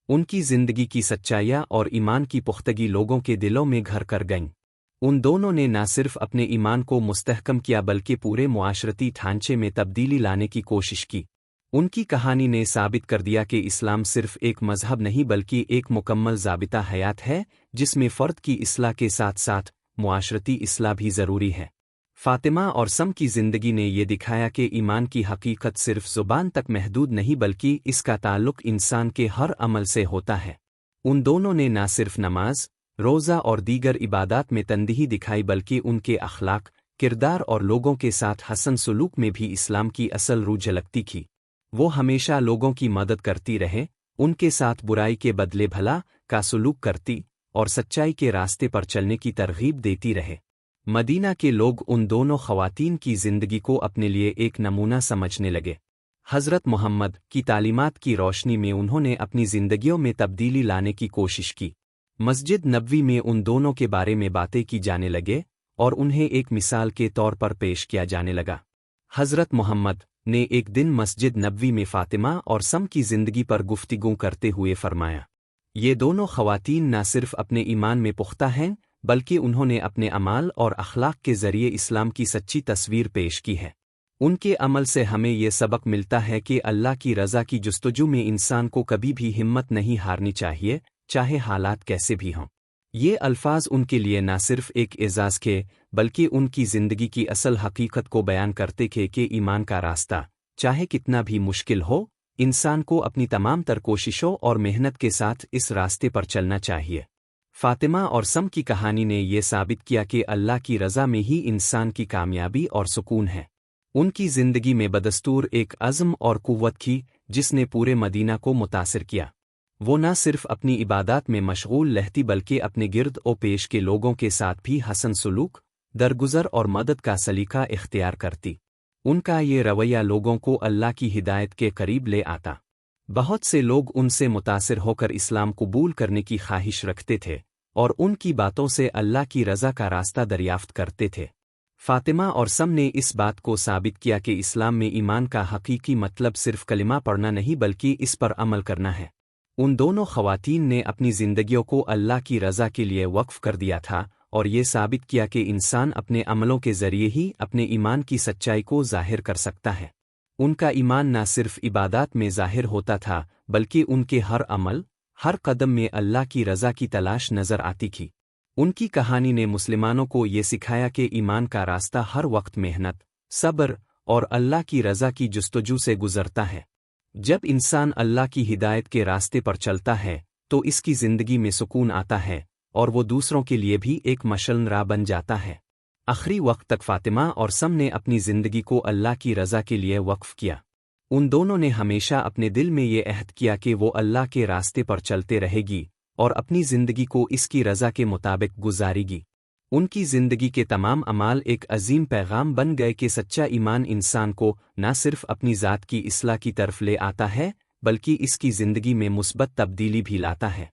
उनकी जिंदगी की सच्चाइयाँ और ईमान की पुख्तगी लोगों के दिलों में घर कर गईं। उन दोनों ने न सिर्फ अपने ईमान को मुस्तहकम किया बल्कि पूरे मुआशरती ढांचे में तब्दीली लाने की कोशिश की। उनकी कहानी ने साबित कर दिया कि इस्लाम सिर्फ एक मजहब नहीं बल्कि एक मुकम्मल ज़ाबिता हयात है, जिसमें फ़र्द की इस्लाह के साथ साथ मुआशरती इस्लाह भी ज़रूरी है। फातिमा और सम की ज़िंदगी ने ये दिखाया कि ईमान की हकीकत सिर्फ ज़ुबान तक महदूद नहीं बल्कि इसका ताल्लुक़ इंसान के हर अमल से होता है। उन दोनों ने न सिर्फ नमाज, रोज़ा और दीगर इबादात में तंदीही दिखाई बल्कि उनके अखलाक, किरदार और लोगों के साथ हसन सलूक में भी इस्लाम की असल रूह झलकती थी। वो हमेशा लोगों की मदद करती रहे, उनके साथ बुराई के बदले भला का सलूक करती और सच्चाई के रास्ते पर चलने की तरगीब देती रहे। मदीना के लोग उन दोनों ख़वातीन की ज़िंदगी को अपने लिए एक नमूना समझने लगे। हज़रत मोहम्मद की तालीमात की रोशनी में उन्होंने अपनी ज़िंदगियों में तब्दीली लाने की कोशिश की। मस्जिद नबवी में उन दोनों के बारे में बातें की जाने लगे और उन्हें एक मिसाल के तौर पर पेश किया जाने लगा। हज़रत मोहम्मद ने एक दिन मस्जिद नबवी में फातिमा और सम की ज़िंदगी पर गुफ्तगू करते हुए फरमाया, ये दोनों ख़वातीन न सिर्फ अपने ईमान में पुख्ता हैं बल्कि उन्होंने अपने अमाल और अखलाक के ज़रिए इस्लाम की सच्ची तस्वीर पेश की है। उनके अमल से हमें ये सबक मिलता है कि अल्लाह की रज़ा की जुस्तजू में इंसान को कभी भी हिम्मत नहीं हारनी चाहिए, चाहे हालात कैसे भी हों। ये अल्फाज उनके लिए न सिर्फ एक एजाज़ के बल्कि उनकी ज़िंदगी की असल हकीकत को बयान करते थे कि ईमान का रास्ता, चाहे कितना भी मुश्किल हो, इंसान को अपनी तमाम तर कोशिशों और मेहनत के साथ इस रास्ते पर चलना चाहिए। फातिमा और सम की कहानी ने यह साबित किया कि अल्लाह की रज़ा में ही इंसान की कामयाबी और सुकून है। उनकी ज़िंदगी में बदस्तूर एक अज़्म और कुव्वत थी जिसने पूरे मदीना को मुतासिर किया। वो न सिर्फ अपनी इबादत में मशगूल रहती बल्कि अपने गिर्द ओ पेश के लोगों के साथ भी हसन सलूक, दरगुजर और मदद का सलीका इख्तियार करती। उनका ये रवैया लोगों को अल्लाह की हिदायत के करीब ले आता। बहुत से लोग उनसे मुतासिर होकर इस्लाम कबूल करने की ख्वाहिश रखते थे और उनकी बातों से अल्लाह की रज़ा का रास्ता दरियाफ्त करते थे। फातिमा और सम ने इस बात को साबित किया कि इस्लाम में ईमान का हकीकी मतलब सिर्फ कलिमा पढ़ना नहीं बल्कि इस पर अमल करना है। उन दोनों ख़वातीन ने अपनी ज़िंदगियों को अल्लाह की रज़ा के लिए वक्फ कर दिया था और ये साबित किया कि इंसान अपने अमलों के ज़रिए ही अपने ईमान की सच्चाई को ज़ाहिर कर सकता है। उनका ईमान न सिर्फ इबादत में ज़ाहिर होता था बल्कि उनके हर अमल, हर कदम में अल्लाह की रज़ा की तलाश नज़र आती थी। उनकी कहानी ने मुसलमानों को ये सिखाया कि ईमान का रास्ता हर वक्त मेहनत, सब्र और अल्लाह की रज़ा की जुस्तजू से गुज़रता है। जब इंसान अल्लाह की हिदायत के रास्ते पर चलता है तो इसकी ज़िंदगी में सुकून आता है और वो दूसरों के लिए भी एक मशअल राह बन जाता है। आखिरी वक्त तक फातिमा और सम ने अपनी ज़िंदगी को अल्लाह की रज़ा के लिए वक्फ किया। उन दोनों ने हमेशा अपने दिल में ये अहद किया कि वो अल्लाह के रास्ते पर चलते रहेगी और अपनी ज़िंदगी को इसकी रज़ा के मुताबिक गुजारेगी। उनकी ज़िंदगी के तमाम अमाल एक अजीम पैगाम बन गए कि सच्चा ईमान इंसान को न सिर्फ अपनी ज़ात की इस्लाह की तरफ ले आता है बल्कि इसकी ज़िंदगी में मुस्बत तब्दीली भी लाता है।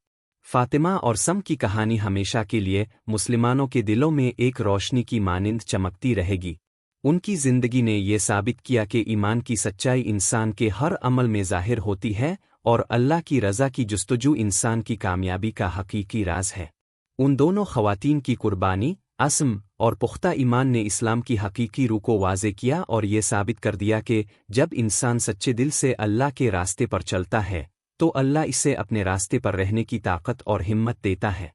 फातिमा और सम की कहानी हमेशा के लिए मुसलमानों के दिलों में एक रोशनी की मानिंद चमकती रहेगी। उनकी ज़िंदगी ने यह साबित किया कि ईमान की सच्चाई इंसान के हर अमल में ज़ाहिर होती है और अल्लाह की रज़ा की जुस्तजू इंसान की कामयाबी का हकीकी राज है। उन दोनों ख़वातीन की कुर्बानी, अस्म और पुख्ता ईमान ने इस्लाम की हकीकी रूह को वाज़े किया और ये साबित कर दिया कि जब इंसान सच्चे दिल से अल्लाह के रास्ते पर चलता है तो अल्लाह इसे अपने रास्ते पर रहने की ताकत और हिम्मत देता है।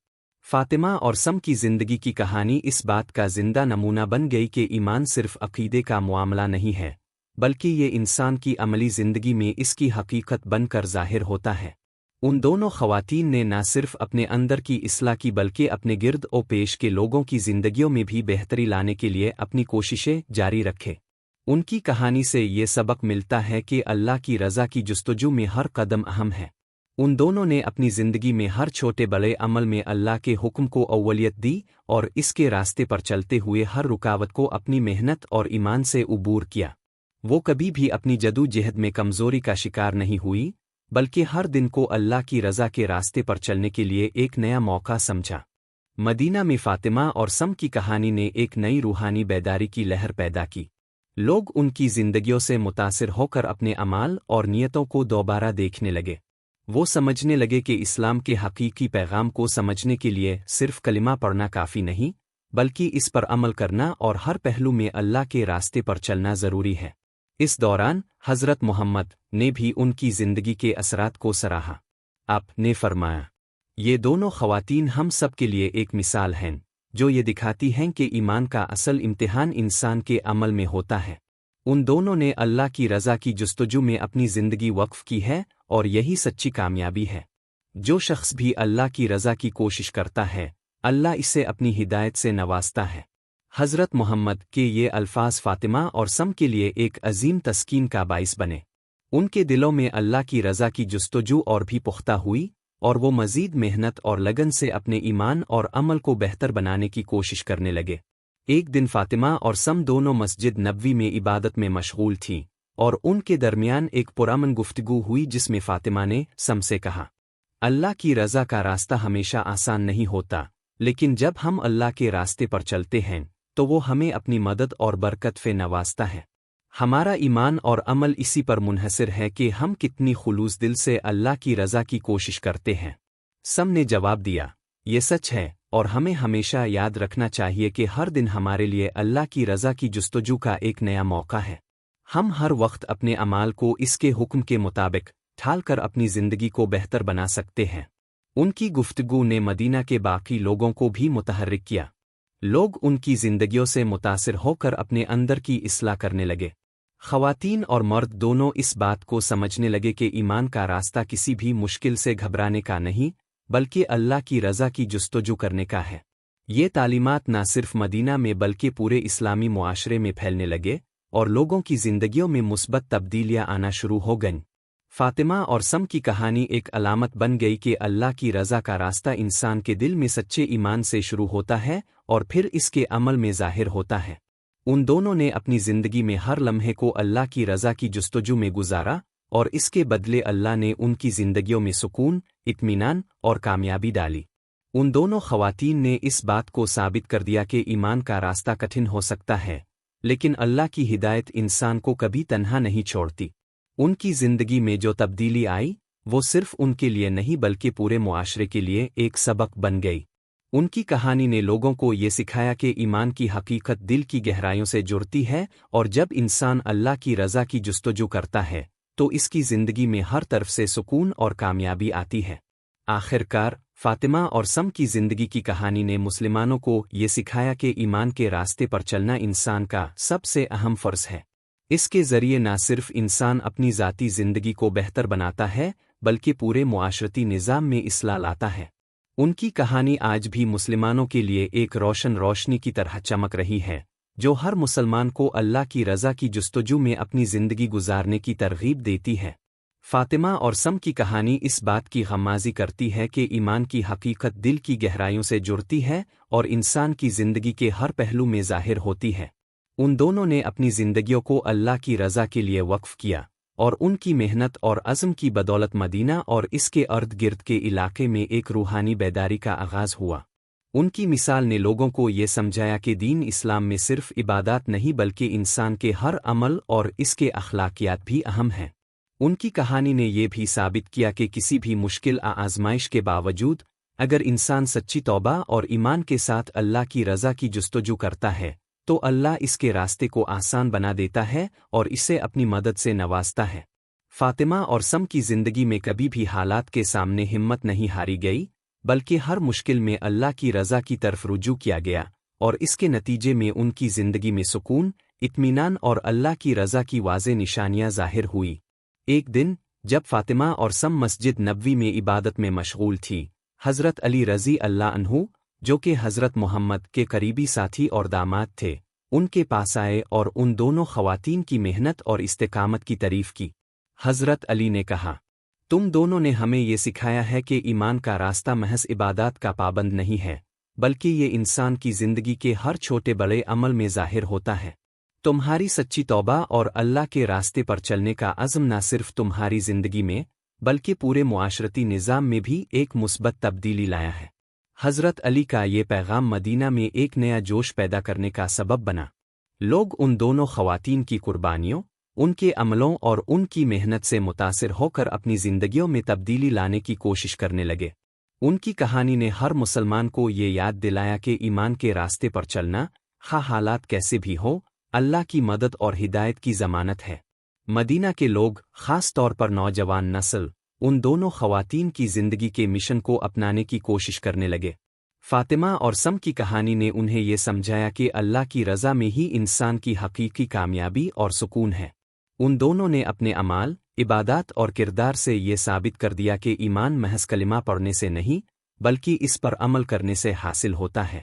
फातिमा और सम की ज़िंदगी की कहानी इस बात का ज़िंदा नमूना बन गई कि ईमान सिर्फ अक़ीदे का मामला नहीं है बल्कि ये इंसान की अमली ज़िंदगी में इसकी हकीकत बनकर ज़ाहिर होता है। उन दोनों ख़वातीन ने न सिर्फ अपने अंदर की इस्लाह की बल्कि अपने गिर्द ओ पेश के लोगों की ज़िंदगियों में भी बेहतरी लाने के लिए अपनी कोशिशें जारी रखे। उनकी कहानी से ये सबक मिलता है कि अल्लाह की रज़ा की जुस्तजू में हर कदम अहम है। उन दोनों ने अपनी ज़िंदगी में हर छोटे बड़े अमल में अल्लाह के हुक्म को अव्वलियत दी और इसके रास्ते पर चलते हुए हर रुकावट को अपनी मेहनत और ईमान से उबूर किया। वो कभी भी अपनी जदोजहद में कमज़ोरी का शिकार नहीं हुई बल्कि हर दिन को अल्लाह की रज़ा के रास्ते पर चलने के लिए एक नया मौका समझा। मदीना में फातिमा और सम की कहानी ने एक नई रूहानी बेदारी की लहर पैदा की। लोग उनकी जिंदगियों से मुतासिर होकर अपने अमाल और नियतों को दोबारा देखने लगे। वो समझने लगे कि इस्लाम के हकीकी पैगाम को समझने के लिए सिर्फ कलिमा पढ़ना काफ़ी नहीं, बल्कि इस पर अमल करना और हर पहलू में अल्लाह के रास्ते पर चलना ज़रूरी है। इस दौरान हज़रत मोहम्मद ने भी उनकी ज़िंदगी के असरात को सराहा। आप ने फरमाया, ये दोनों ख़वातीन हम सब के लिए एक मिसाल हैं, जो ये दिखाती हैं कि ईमान का असल इम्तिहान इंसान के अमल में होता है। उन दोनों ने अल्लाह की रज़ा की जुस्तजू में अपनी ज़िंदगी वक्फ की है और यही सच्ची कामयाबी है। जो शख्स भी अल्लाह की रज़ा की कोशिश करता है, अल्लाह इसे अपनी हिदायत से नवाजता है। हज़रत मोहम्मद के ये अल्फाज फ़ातिमा और सम के लिए एक अजीम तस्कीन का बाइस बने। उनके दिलों में अल्लाह की रज़ा की जुस्तजू और भी पुख्ता हुई और वो मज़ीद मेहनत और लगन से अपने ईमान और अमल को बेहतर बनाने की कोशिश करने लगे। एक दिन फ़ातिमा और सम दोनों मस्जिद नबवी में इबादत में मशगूल थीं और उनके दरमियान एक पुरअमन गुफ्तगू हुई जिसमें फ़ातिमा ने सम से कहा, अल्लाह की रज़ा का रास्ता हमेशा आसान नहीं होता, लेकिन जब हम अल्लाह के रास्ते पर चलते हैं तो वो हमें अपनी मदद और बरकत से नवाजता है। हमारा ईमान और अमल इसी पर मुनहसर है कि हम कितनी खुलूस दिल से अल्लाह की रज़ा की कोशिश करते हैं। सम ने जवाब दिया, ये सच है और हमें हमेशा याद रखना चाहिए कि हर दिन हमारे लिए अल्लाह की रज़ा की जुस्तजू का एक नया मौका है। हम हर वक्त अपने अमाल को इसके हुक्म के मुताबिक ढालकर अपनी ज़िंदगी को बेहतर बना सकते हैं। उनकी गुफ्तगू ने मदीना के बाकी लोगों को भी मुतहर्रिक किया। लोग उनकी जिंदगियों से मुतासिर होकर अपने अंदर की इस्लाह करने लगे। ख़वातीन और मर्द दोनों इस बात को समझने लगे कि ईमान का रास्ता किसी भी मुश्किल से घबराने का नहीं, बल्कि अल्लाह की रज़ा की जुस्तजू करने का है। ये तालीमात न सिर्फ मदीना में बल्कि पूरे इस्लामी मुआशरे में फैलने लगे और लोगों की जिंदगियों में मुस्बत तब्दीलियां आना शुरू हो गईं। फ़ातिमा और सम की कहानी एक अलामत बन गई कि अल्लाह की रज़ा का रास्ता इंसान के दिल में सच्चे ईमान से शुरू होता है और फिर इसके अमल में ज़ाहिर होता है। उन दोनों ने अपनी ज़िंदगी में हर लम्हे को अल्लाह की रज़ा की जुस्तजू में गुजारा और इसके बदले अल्लाह ने उनकी ज़िंदगियों में सुकून, इत्मीनान और कामयाबी डाली। उन दोनों ख़वातीन ने इस बात को साबित कर दिया कि ईमान का रास्ता कठिन हो सकता है, लेकिन अल्लाह की हिदायत इंसान को कभी तन्हा नहीं छोड़ती। उनकी ज़िंदगी में जो तब्दीली आई, वो सिर्फ उनके लिए नहीं बल्कि पूरे मुआशरे के लिए एक सबक बन गई। उनकी कहानी ने लोगों को ये सिखाया कि ईमान की हकीकत दिल की गहराइयों से जुड़ती है और जब इंसान अल्लाह की रज़ा की जुस्तजू करता है तो इसकी ज़िंदगी में हर तरफ से सुकून और कामयाबी आती है। आखिरकार फ़ातिमा और सम की ज़िंदगी की कहानी ने मुसलमानों को ये सिखाया कि ईमान के रास्ते पर चलना इंसान का सबसे अहम फ़र्ज़ है। इसके ज़रिए न सिर्फ इंसान अपनी ज़ाती ज़िंदगी को बेहतर बनाता है बल्कि पूरे मुआशरती निज़ाम में इस्लाह लाता है। उनकी कहानी आज भी मुसलमानों के लिए एक रोशनी की तरह चमक रही है, जो हर मुसलमान को अल्लाह की रज़ा की जुस्तजू में अपनी ज़िंदगी गुजारने की तरगीब देती है। फ़ातिमा और सम की कहानी इस बात की ग़म्माज़ी करती है कि ईमान की हकीकत दिल की गहराइयों से जुड़ती है और इंसान की ज़िंदगी के हर पहलू में ज़ाहिर होती है। उन दोनों ने अपनी ज़िंदगियों को अल्लाह की रज़ा के लिए वक्फ किया और उनकी मेहनत और अज़्म की बदौलत मदीना और इसके अर्द गिर्द के इलाके में एक रूहानी बेदारी का आगाज़ हुआ। उनकी मिसाल ने लोगों को ये समझाया कि दीन इस्लाम में सिर्फ इबादत नहीं बल्कि इंसान के हर अमल और इसके अखलाकियात भी अहम हैं। उनकी कहानी ने यह भी साबित किया कि किसी भी मुश्किल आज़माइश के बावजूद अगर इंसान सच्ची तौबा और ईमान के साथ अल्लाह की रज़ा की जुस्तजू करता है तो अल्लाह इसके रास्ते को आसान बना देता है और इसे अपनी मदद से नवाजता है। फ़ातिमा और सम की ज़िंदगी में कभी भी हालात के सामने हिम्मत नहीं हारी गई, बल्कि हर मुश्किल में अल्लाह की रज़ा की तरफ रुजू किया गया और इसके नतीजे में उनकी ज़िंदगी में सुकून, इत्मीनान और अल्लाह की रज़ा की वाज़े निशानियाँ ज़ाहिर हुई। एक दिन जब फ़ातिमा और सम मस्जिद नबवी में इबादत में मशगूल थी, हज़रत अली रज़ी अल्लाह अन्हु, जो कि हज़रत मोहम्मद के करीबी साथी और दामाद थे, उनके पास आए और उन दोनों ख़वातीन की मेहनत और इस्तिकामत की तारीफ़ की। हज़रत अली ने कहा, तुम दोनों ने हमें ये सिखाया है कि ईमान का रास्ता महज इबादत का पाबंद नहीं है, बल्कि ये इंसान की ज़िंदगी के हर छोटे बड़े अमल में ज़ाहिर होता है। तुम्हारी सच्ची तौबा और अल्लाह के रास्ते पर चलने का अज़्म न सिर्फ तुम्हारी ज़िंदगी में बल्कि पूरे मुआशरती निज़ाम में भी एक मुस्बत तब्दीली लाया है। हज़रत अली का ये पैगाम मदीना में एक नया जोश पैदा करने का सबब बना। لوگ ان دونوں خواتین کی قربانیوں، ان کے عملوں اور ان کی محنت سے متاثر ہو کر اپنی زندگیوں میں تبدیلی لانے کی کوشش کرنے لگے۔ ان کی کہانی نے ہر مسلمان کو یہ یاد دلایا کہ ایمان کے راستے پر چلنا، حالات کیسے بھی ہو، اللہ کی مدد اور ہدایت کی ضمانت ہے۔ مدینہ کے لوگ، خاص طور پر نوجوان نسل، ان دونوں خواتین کی زندگی کے مشن کو اپنانے کی کوشش کرنے لگے۔ فاطمہ اور سم کی کہانی نے انہیں یہ سمجھایا کہ اللہ کی رضا میں ہی انسان کی حقیقی کامیابی اور سکون ہے۔ ان دونوں نے اپنے اعمال، عبادات اور کردار سے یہ ثابت کر دیا کہ ایمان محض کلمہ پڑھنے سے نہیں، بلکہ اس پر عمل کرنے سے حاصل ہوتا ہے۔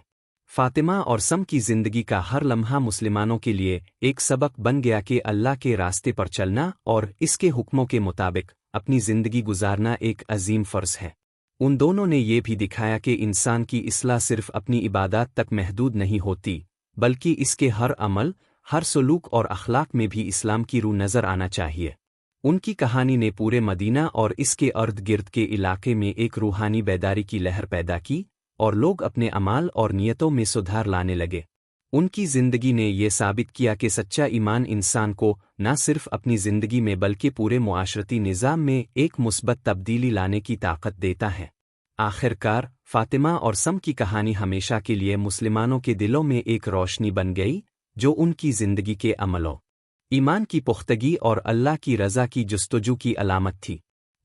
فاطمہ اور سم کی زندگی کا ہر لمحہ مسلمانوں کے لیے ایک سبق بن گیا کہ اللہ کے راستے پر چلنا اور اس کے حکموں کے مطابق اپنی زندگی گزارنا ایک عظیم فرض ہے۔ ان دونوں نے یہ بھی دکھایا کہ انسان کی اصلاح صرف اپنی عبادات تک محدود نہیں ہوتی، بلکہ اس کے ہر عمل، ہر سلوک اور اخلاق میں بھی اسلام کی روح نظر آنا چاہیے۔ ان کی کہانی نے پورے مدینہ اور اس کے ارد گرد کے علاقے میں ایک روحانی بیداری کی لہر پیدا کی، اور لوگ اپنے اعمال اور نیتوں میں سدھار لانے لگے۔ ان کی زندگی نے یہ ثابت کیا کہ سچا ایمان انسان کو نہ صرف اپنی زندگی میں بلکہ پورے معاشرتی نظام میں ایک مثبت تبدیلی لانے کی طاقت دیتا ہے۔ آخر کار، فاطمہ اور سم کی کہانی ہمیشہ کے لیے مسلمانوں کے دلوں میں ایک روشنی بن گئی، جو ان کی زندگی کے عملوں، ایمان کی پختگی اور اللہ کی رضا کی جستجو کی علامت تھی۔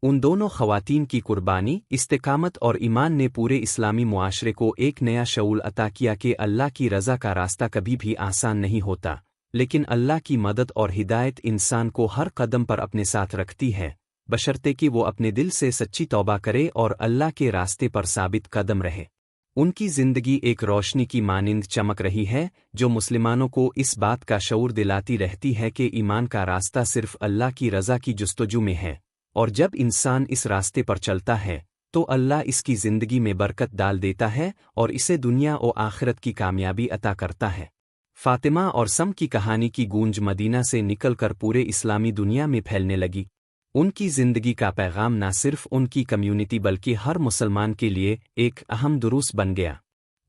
ان دونوں خواتین کی قربانی، استقامت اور ایمان نے پورے اسلامی معاشرے کو ایک نیا شعور عطا کیا کہ اللہ کی رضا کا راستہ کبھی بھی آسان نہیں ہوتا، لیکن اللہ کی مدد اور ہدایت انسان کو ہر قدم پر اپنے ساتھ رکھتی ہے، بشرطے کہ وہ اپنے دل سے سچی توبہ کرے اور اللہ کے راستے پر ثابت قدم رہے۔ ان کی زندگی ایک روشنی کی مانند چمک رہی ہے، جو مسلمانوں کو اس بات کا شعور دلاتی رہتی ہے کہ ایمان کا راستہ صرف اللہ کی رضا کی جستجو میں ہے، اور جب انسان اس راستے پر چلتا ہے تو اللہ اس کی زندگی میں برکت ڈال دیتا ہے اور اسے دنیا و آخرت کی کامیابی عطا کرتا ہے۔ فاطمہ اور سم کی کہانی کی گونج مدینہ سے نکل کر پورے اسلامی دنیا میں پھیلنے لگی۔ ان کی زندگی کا پیغام نہ صرف ان کی کمیونٹی بلکہ ہر مسلمان کے لیے ایک اہم دروس بن گیا۔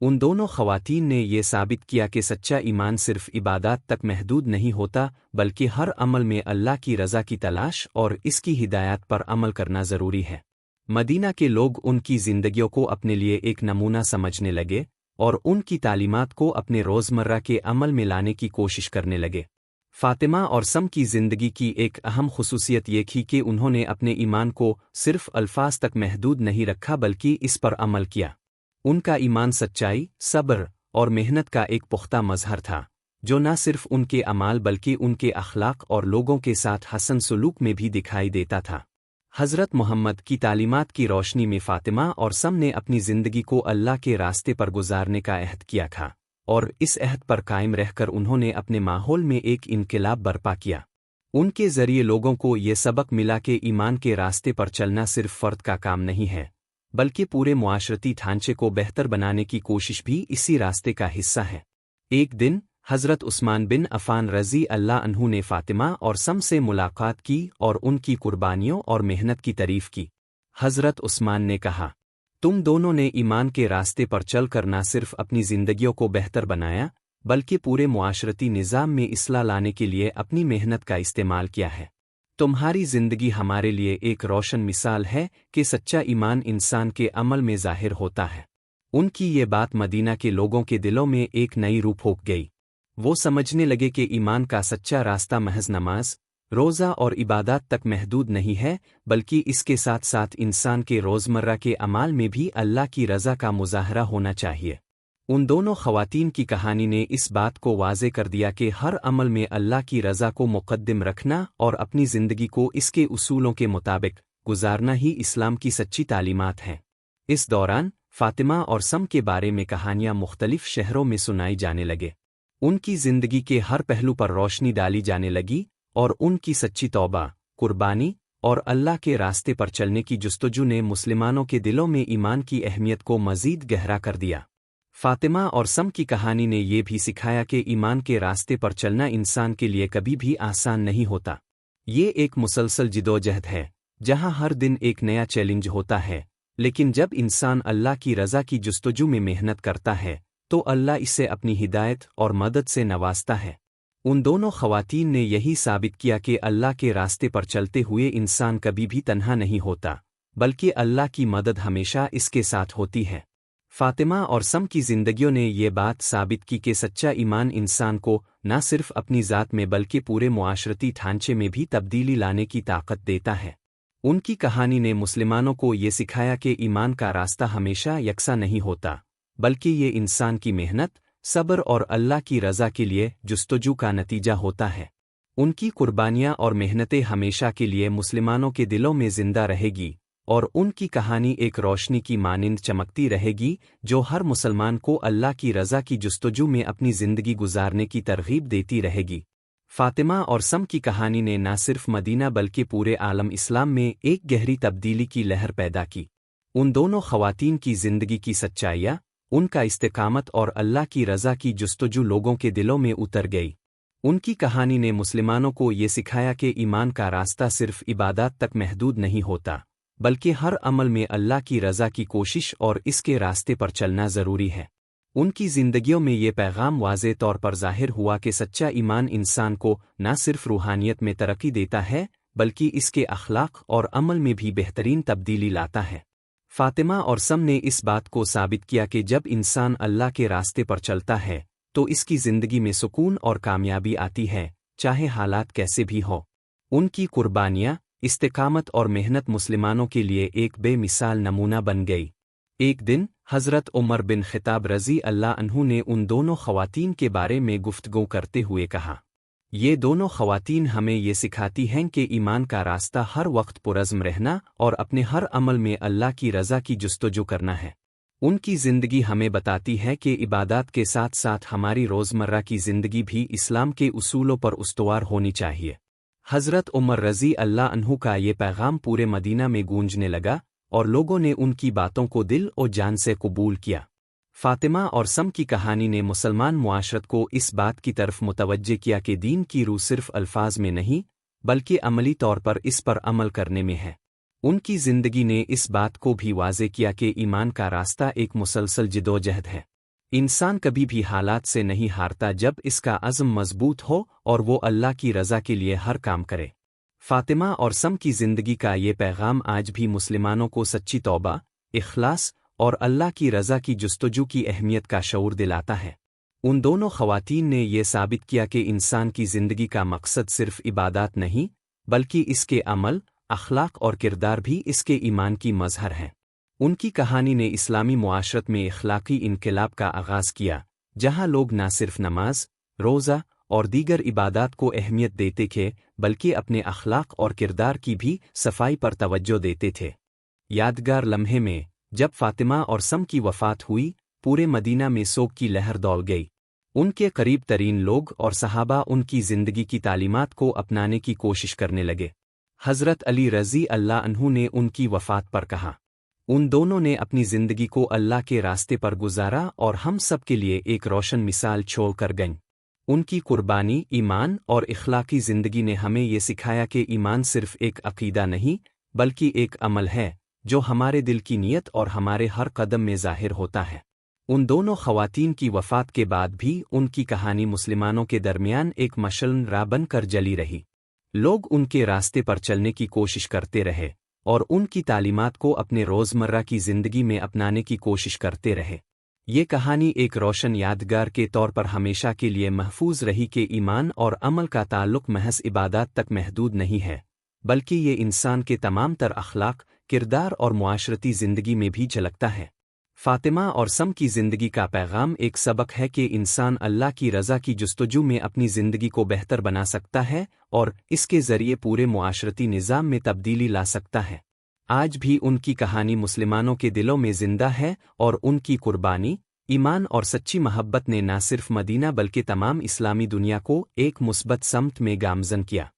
ان دونوں خواتین نے یہ ثابت کیا کہ سچا ایمان صرف عبادات تک محدود نہیں ہوتا، بلکہ ہر عمل میں اللہ کی رضا کی تلاش اور اس کی ہدایات پر عمل کرنا ضروری ہے۔ مدینہ کے لوگ ان کی زندگیوں کو اپنے لیے ایک نمونہ سمجھنے لگے اور ان کی تعلیمات کو اپنے روزمرہ کے عمل میں لانے کی کوشش کرنے لگے۔ فاطمہ اور سم کی زندگی کی ایک اہم خصوصیت یہ تھی کہ انہوں نے اپنے ایمان کو صرف الفاظ تک محدود نہیں رکھا بلکہ اس پر عمل کیا۔ ان کا ایمان سچائی، صبر اور محنت کا ایک پختہ مظہر تھا، جو نہ صرف ان کے اعمال بلکہ ان کے اخلاق اور لوگوں کے ساتھ حسن سلوک میں بھی دکھائی دیتا تھا۔ حضرت محمد کی تعلیمات کی روشنی میں فاطمہ اور سم نے اپنی زندگی کو اللہ کے راستے پر گزارنے کا عہد کیا تھا، اور اس عہد پر قائم رہ کر انہوں نے اپنے ماحول میں ایک انقلاب برپا کیا۔ ان کے ذریعے لوگوں کو یہ سبق ملا کہ ایمان کے راستے پر چلنا صرف فرد کا کام نہیں ہے، بلکہ پورے معاشرتی ڈھانچے کو بہتر بنانے کی کوشش بھی اسی راستے کا حصہ ہے۔ ایک دن حضرت عثمان بن عفان رضی اللہ عنہ نے فاطمہ اور سم سے ملاقات کی اور ان کی قربانیوں اور محنت کی تعریف کی۔ حضرت عثمان نے کہا، تم دونوں نے ایمان کے راستے پر چل کر نہ صرف اپنی زندگیوں کو بہتر بنایا، بلکہ پورے معاشرتی نظام میں اصلاح لانے کے لیے اپنی محنت کا استعمال کیا ہے۔ تمہاری زندگی ہمارے لیے ایک روشن مثال ہے کہ سچا ایمان انسان کے عمل میں ظاہر ہوتا ہے۔ ان کی یہ بات مدینہ کے لوگوں کے دلوں میں ایک نئی روح پھونک گئی۔ وہ سمجھنے لگے کہ ایمان کا سچا راستہ محض نماز، روزہ اور عبادات تک محدود نہیں ہے، بلکہ اس کے ساتھ ساتھ انسان کے روزمرہ کے اعمال میں بھی اللہ کی رضا کا مظاہرہ ہونا چاہیے۔ ان دونوں خواتین کی کہانی نے اس بات کو واضح کر دیا کہ ہر عمل میں اللہ کی رضا کو مقدم رکھنا اور اپنی زندگی کو اس کے اصولوں کے مطابق گزارنا ہی اسلام کی سچی تعلیمات ہیں۔ اس دوران فاطمہ اور سم کے بارے میں کہانیاں مختلف شہروں میں سنائی جانے لگے۔ ان کی زندگی کے ہر پہلو پر روشنی ڈالی جانے لگی، اور ان کی سچی توبہ، قربانی اور اللہ کے راستے پر چلنے کی جستجو نے مسلمانوں کے دلوں میں ایمان کی اہمیت کو مزید گہرا کر دیا۔ فاطمہ اور سم کی کہانی نے یہ بھی سکھایا کہ ایمان کے راستے پر چلنا انسان کے لیے کبھی بھی آسان نہیں ہوتا۔ یہ ایک مسلسل جدوجہد ہے، جہاں ہر دن ایک نیا چیلنج ہوتا ہے، لیکن جب انسان اللہ کی رضا کی جستجو میں محنت کرتا ہے تو اللہ اسے اپنی ہدایت اور مدد سے نوازتا ہے۔ उन दोनों ख़वातीन ने यही साबित किया कि अल्लाह के रास्ते पर चलते हुए इंसान कभी भी तन्हा नहीं होता, बल्कि अल्लाह की मदद हमेशा इसके साथ होती है। फातिमा और सम की जिंदगियों ने ये बात साबित की कि सच्चा ईमान इंसान को न सिर्फ अपनी ज़ात में बल्कि पूरे मुआशरती ढांचे में भी तब्दीली लाने की ताकत देता है। उनकी कहानी ने मुसलमानों को ये सिखाया कि ईमान का रास्ता हमेशा यकसा नहीं होता, बल्कि ये इंसान की मेहनत, सब्र और अल्लाह की रज़ा के लिए जुस्तजू का नतीजा होता है। उनकी कुर्बानियाँ और मेहनतें हमेशा के लिए मुसलमानों के दिलों में जिंदा रहेगी, और उनकी कहानी एक रोशनी की मानिंद चमकती रहेगी जो हर मुसलमान को अल्लाह की रज़ा की जुस्तजू में अपनी ज़िंदगी गुजारने की तरगीब देती रहेगी। फातिमा और सम की कहानी ने न सिर्फ मदीना बल्कि पूरे आलम इस्लाम में एक गहरी तब्दीली की लहर पैदा की। उन दोनों ख़वातीन की ज़िंदगी की सच्चाइयाँ, उनका इस्तिकामत और अल्लाह की रज़ा की जुस्तजू लोगों के दिलों में उतर गई। उनकी कहानी ने मुसलमानों को ये सिखाया कि ईमान का रास्ता सिर्फ इबादत तक महदूद नहीं होता, बल्कि हर अमल में अल्लाह की रज़ा की कोशिश और इसके रास्ते पर चलना ज़रूरी है। उनकी ज़िंदगियों में ये पैगाम वाज़े तौर पर ज़ाहिर हुआ कि सच्चा ईमान इंसान को न सिर्फ रूहानियत में तरक्की देता है, बल्कि इसके अखलाक और अमल में भी बेहतरीन तब्दीली लाता है। फातिमा और सम ने इस बात को साबित किया कि जब इंसान अल्लाह के रास्ते पर चलता है तो इसकी ज़िंदगी में सुकून और कामयाबी आती है, चाहे हालात कैसे भी हों। उनकी कुर्बानियाँ, इस्तिकामत और मेहनत मुसलमानों के लिए एक बेमिसाल नमूना बन गई। एक दिन हज़रत उमर बिन ख़िताब रज़ी अल्लाह अन्हु ने उन दोनों ख़वातीन के बारे में गुफ्तगू करते हुए कहा, ये दोनों ख़वातीन हमें ये सिखाती हैं कि ईमान का रास्ता हर वक्त पुरज़्म रहना और अपने हर अमल में अल्लाह की रज़ा की जुस्तजू करना है। उनकी ज़िंदगी हमें बताती है कि इबादत के साथ साथ हमारी रोज़मर्रा की ज़िंदगी भी इस्लाम के उसूलों पर उस्तवार होनी चाहिए। हज़रत उमर रज़ी अल्लाह अन्हु का ये पैगाम पूरे मदीना में गूंजने लगा और लोगों ने उनकी बातों को दिल और जान से कबूल किया। फातिमा और सम की कहानी ने मुसलमान मुआशरत को इस बात की तरफ मुतवज्जे किया कि दीन की रूह सिर्फ अल्फाज में नहीं, बल्कि अमली तौर पर इस पर अमल करने में है। उनकी ज़िंदगी ने इस बात को भी वाज़े किया कि ईमान का रास्ता एक मुसलसल जिदोजहद है। इंसान कभी भी हालात से नहीं हारता जब इसका अज़्म मजबूत हो और वो अल्लाह की रज़ा के लिए हर काम करे। फातिमा और सम की ज़िंदगी का ये पैगाम आज भी मुसलमानों को सच्ची तौबा, इखलास और अल्लाह की रज़ा की जुस्तजू की अहमियत का शऊर दिलाता है। उन दोनों ख़वातीन ने ये साबित किया कि इंसान की ज़िंदगी का मकसद सिर्फ इबादत नहीं, बल्कि इसके अमल, अखलाक और किरदार भी इसके ईमान की मज़हर हैं। उनकी कहानी ने इस्लामी मुआशरत में इखलाकी इनकलाब का आगाज़ किया, जहाँ लोग न सिर्फ नमाज, रोज़ा और दीगर इबादत को अहमियत देते थे, बल्कि अपने अखलाक और किरदार की भी सफाई पर तवज्जो देते थे। यादगार लम्हे में जब फातिमा और सम की वफ़ात हुई, पूरे मदीना में सोग की लहर दौड़ गई। उनके करीब तरीन लोग और सहाबा उनकी ज़िंदगी की तालीमात को अपनाने की कोशिश करने लगे। हज़रत अली रज़ी अल्लाह अन्हु ने उनकी वफ़ात पर कहा, उन दोनों ने अपनी ज़िंदगी को अल्लाह के रास्ते पर गुजारा और हम सब के लिए एक रोशन मिसाल छोड़ कर गईं। उनकी कुर्बानी, ईमान और इखलाकी ज़िंदगी ने हमें ये सिखाया कि ईमान सिर्फ एक अक़ीदा नहीं, बल्कि एक अमल है जो हमारे दिल की नीयत और हमारे हर कदम में ज़ाहिर होता है। उन दोनों ख़वातीन की वफ़ात के बाद भी उनकी कहानी मुसलमानों के दरमियान एक मशअल राह बन कर जली रही। लोग उनके रास्ते पर चलने की कोशिश करते रहे और उनकी तालीमात को अपने रोज़मर्रा की ज़िंदगी में अपनाने की कोशिश करते रहे। ये कहानी एक रोशन यादगार के तौर पर हमेशा के लिए महफूज रही कि ईमान और अमल का ताल्लुक़ महज इबादत तक महदूद नहीं है, बल्कि ये इंसान के तमाम तर अखलाक, किरदार और मुआशरती ज़िंदगी में भी झलकता है। फातिमा और सम की ज़िंदगी का पैगाम एक सबक है कि इंसान अल्लाह की रज़ा की जुस्तजू में अपनी ज़िंदगी को बेहतर बना सकता है और इसके ज़रिए पूरे मुआशरती निज़ाम में तब्दीली ला सकता है। आज भी उनकी कहानी मुसलमानों के दिलों में ज़िंदा है और उनकी कुर्बानी, ईमान और सच्ची मोहब्बत ने न सिर्फ मदीना बल्कि तमाम इस्लामी दुनिया को एक मुस्बत समत में गामज़न किया।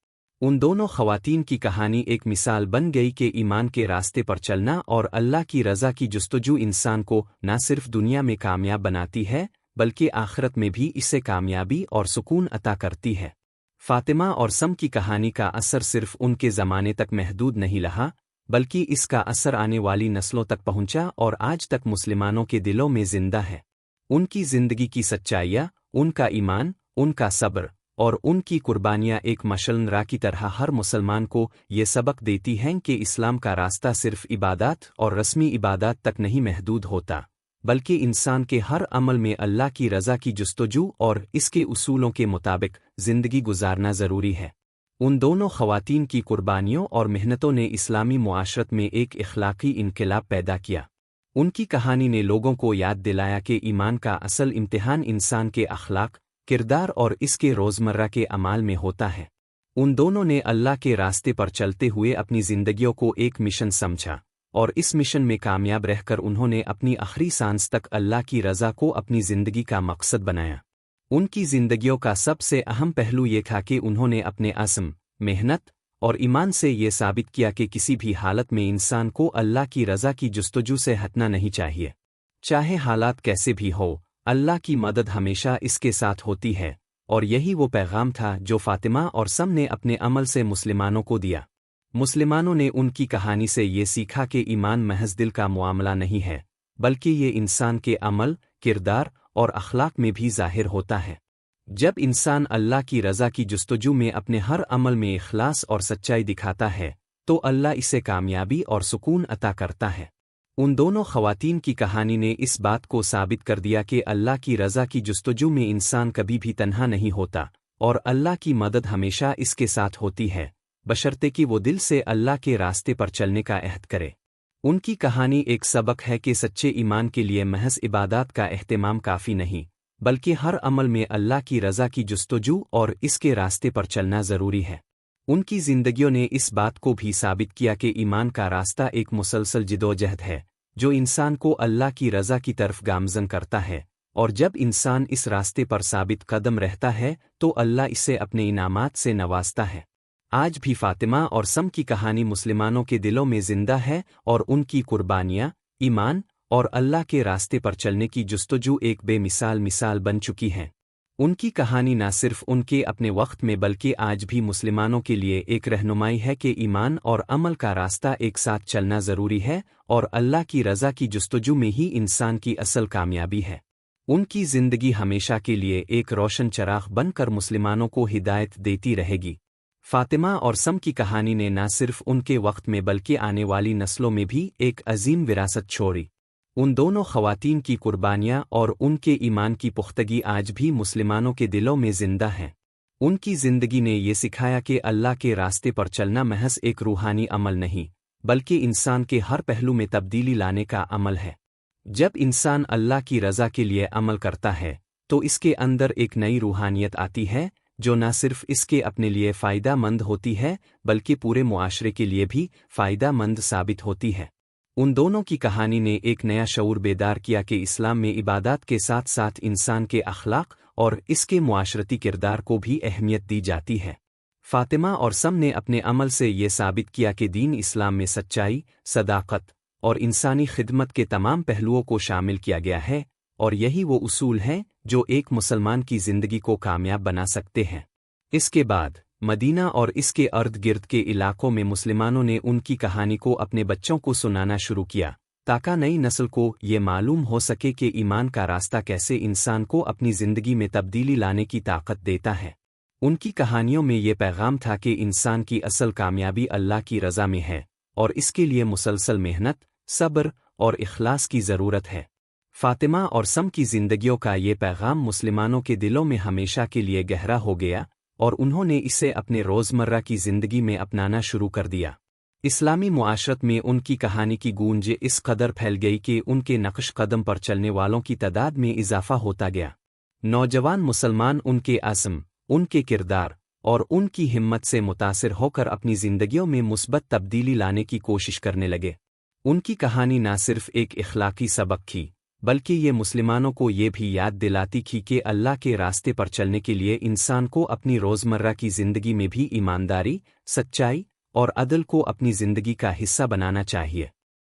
उन दोनों ख़वातीन की कहानी एक मिसाल बन गई कि ईमान के रास्ते पर चलना और अल्लाह की रज़ा की जुस्तजू इंसान को न सिर्फ दुनिया में कामयाब बनाती है, बल्कि आखिरत में भी इसे कामयाबी और सुकून अता करती है। फातिमा और सम की कहानी का असर सिर्फ उनके ज़माने तक महदूद नहीं रहा, बल्कि इसका असर आने वाली नस्लों तक पहुंचा और आज तक मुसलमानों के दिलों में जिंदा है। उनकी ज़िंदगी की सच्चाइयाँ, उनका ईमान, उनका सब्र اور ان کی قربانیاں ایک مشعل راہ کی طرح ہر مسلمان کو یہ سبق دیتی ہیں کہ اسلام کا راستہ صرف عبادات اور رسمی عبادات تک نہیں محدود ہوتا، بلکہ انسان کے ہر عمل میں اللہ کی رضا کی جستجو اور اس کے اصولوں کے مطابق زندگی گزارنا ضروری ہے۔ ان دونوں خواتین کی قربانیوں اور محنتوں نے اسلامی معاشرت میں ایک اخلاقی انقلاب پیدا کیا۔ ان کی کہانی نے لوگوں کو یاد دلایا کہ ایمان کا اصل امتحان انسان کے اخلاق، کردار اور اس کے روزمرہ کے اعمال میں ہوتا ہے۔ ان دونوں نے اللہ کے راستے پر چلتے ہوئے اپنی زندگیوں کو ایک مشن سمجھا، اور اس مشن میں کامیاب رہ کر انہوں نے اپنی آخری سانس تک اللہ کی رضا کو اپنی زندگی کا مقصد بنایا۔ ان کی زندگیوں کا سب سے اہم پہلو یہ تھا کہ انہوں نے اپنے عزم، محنت اور ایمان سے یہ ثابت کیا کہ کسی بھی حالت میں انسان کو اللہ کی رضا کی جستجو سے ہٹنا نہیں چاہیے۔ چاہے حالات کیسے بھی ہو، اللہ کی مدد ہمیشہ اس کے ساتھ ہوتی ہے، اور یہی وہ پیغام تھا جو فاطمہ اور سم نے اپنے عمل سے مسلمانوں کو دیا۔ مسلمانوں نے ان کی کہانی سے یہ سیکھا کہ ایمان محض دل کا معاملہ نہیں ہے، بلکہ یہ انسان کے عمل، کردار اور اخلاق میں بھی ظاہر ہوتا ہے۔ جب انسان اللہ کی رضا کی جستجو میں اپنے ہر عمل میں اخلاص اور سچائی دکھاتا ہے تو اللہ اسے کامیابی اور سکون عطا کرتا ہے۔ ان دونوں خواتین کی کہانی نے اس بات کو ثابت کر دیا کہ اللہ کی رضا کی جستجو میں انسان کبھی بھی تنہا نہیں ہوتا، اور اللہ کی مدد ہمیشہ اس کے ساتھ ہوتی ہے، بشرطے کہ وہ دل سے اللہ کے راستے پر چلنے کا عہد کرے۔ ان کی کہانی ایک سبق ہے کہ سچے ایمان کے لیے محض عبادات کا اہتمام کافی نہیں، بلکہ ہر عمل میں اللہ کی رضا کی جستجو اور اس کے راستے پر چلنا ضروری ہے۔ ان کی زندگیوں نے اس بات کو بھی ثابت کیا کہ ایمان کا راستہ ایک مسلسل جدوجہد ہے جو انسان کو اللہ کی رضا کی طرف گامزن کرتا ہے، اور جب انسان اس راستے پر ثابت قدم رہتا ہے تو اللہ اسے اپنے انعامات سے نوازتا ہے۔ آج بھی فاطمہ اور سم کی کہانی مسلمانوں کے دلوں میں زندہ ہے، اور ان کی قربانیاں، ایمان اور اللہ کے راستے پر چلنے کی جستجو ایک بے مثال بن چکی ہیں۔ ان کی کہانی نہ صرف ان کے اپنے وقت میں بلکہ آج بھی مسلمانوں کے لیے ایک رہنمائی ہے کہ ایمان اور عمل کا راستہ ایک ساتھ چلنا ضروری ہے، اور اللہ کی رضا کی جستجو میں ہی انسان کی اصل کامیابی ہے۔ ان کی زندگی ہمیشہ کے لیے ایک روشن چراغ بن کر مسلمانوں کو ہدایت دیتی رہے گی۔ فاطمہ اور سم کی کہانی نے نہ صرف ان کے وقت میں بلکہ آنے والی نسلوں میں بھی ایک عظیم وراثت چھوڑی۔ ان دونوں خواتین کی قربانیاں اور ان کے ایمان کی پختگی آج بھی مسلمانوں کے دلوں میں زندہ ہیں۔ ان کی زندگی نے یہ سکھایا کہ اللہ کے راستے پر چلنا محض ایک روحانی عمل نہیں، بلکہ انسان کے ہر پہلو میں تبدیلی لانے کا عمل ہے۔ جب انسان اللہ کی رضا کے لیے عمل کرتا ہے تو اس کے اندر ایک نئی روحانیت آتی ہے جو نہ صرف اس کے اپنے لیے فائدہ مند ہوتی ہے بلکہ پورے معاشرے کے لیے بھی فائدہ مند ثابت ہوتی ہے۔ ان دونوں کی کہانی نے ایک نیا شعور بیدار کیا کہ اسلام میں عبادات کے ساتھ ساتھ انسان کے اخلاق اور اس کے معاشرتی کردار کو بھی اہمیت دی جاتی ہے۔ فاطمہ اور سم نے اپنے عمل سے یہ ثابت کیا کہ دین اسلام میں سچائی، صداقت اور انسانی خدمت کے تمام پہلوؤں کو شامل کیا گیا ہے، اور یہی وہ اصول ہیں جو ایک مسلمان کی زندگی کو کامیاب بنا سکتے ہیں۔ اس کے بعد مدینہ اور اس کے ارد گرد کے علاقوں میں مسلمانوں نے ان کی کہانی کو اپنے بچوں کو سنانا شروع کیا تاکہ نئی نسل کو یہ معلوم ہو سکے کہ ایمان کا راستہ کیسے انسان کو اپنی زندگی میں تبدیلی لانے کی طاقت دیتا ہے۔ ان کی کہانیوں میں یہ پیغام تھا کہ انسان کی اصل کامیابی اللہ کی رضا میں ہے، اور اس کے لیے مسلسل محنت، صبر اور اخلاص کی ضرورت ہے۔ فاطمہ اور سم کی زندگیوں کا یہ پیغام مسلمانوں کے دلوں میں ہمیشہ کے لیے گہرا ہو گیا، اور انہوں نے اسے اپنے روزمرہ کی زندگی میں اپنانا شروع کر دیا۔ اسلامی معاشرت میں ان کی کہانی کی گونج اس قدر پھیل گئی کہ ان کے نقش قدم پر چلنے والوں کی تعداد میں اضافہ ہوتا گیا۔ نوجوان مسلمان ان کے عزم، ان کے کردار اور ان کی ہمت سے متاثر ہو کر اپنی زندگیوں میں مثبت تبدیلی لانے کی کوشش کرنے لگے۔ ان کی کہانی نہ صرف ایک اخلاقی سبق تھی بلکہ یہ مسلمانوں کو یہ بھی یاد دلاتی تھی کہ اللہ کے راستے پر چلنے کے لیے انسان کو اپنی روزمرہ کی زندگی میں بھی ایمانداری، سچائی اور عدل کو اپنی زندگی کا حصہ بنانا چاہیے۔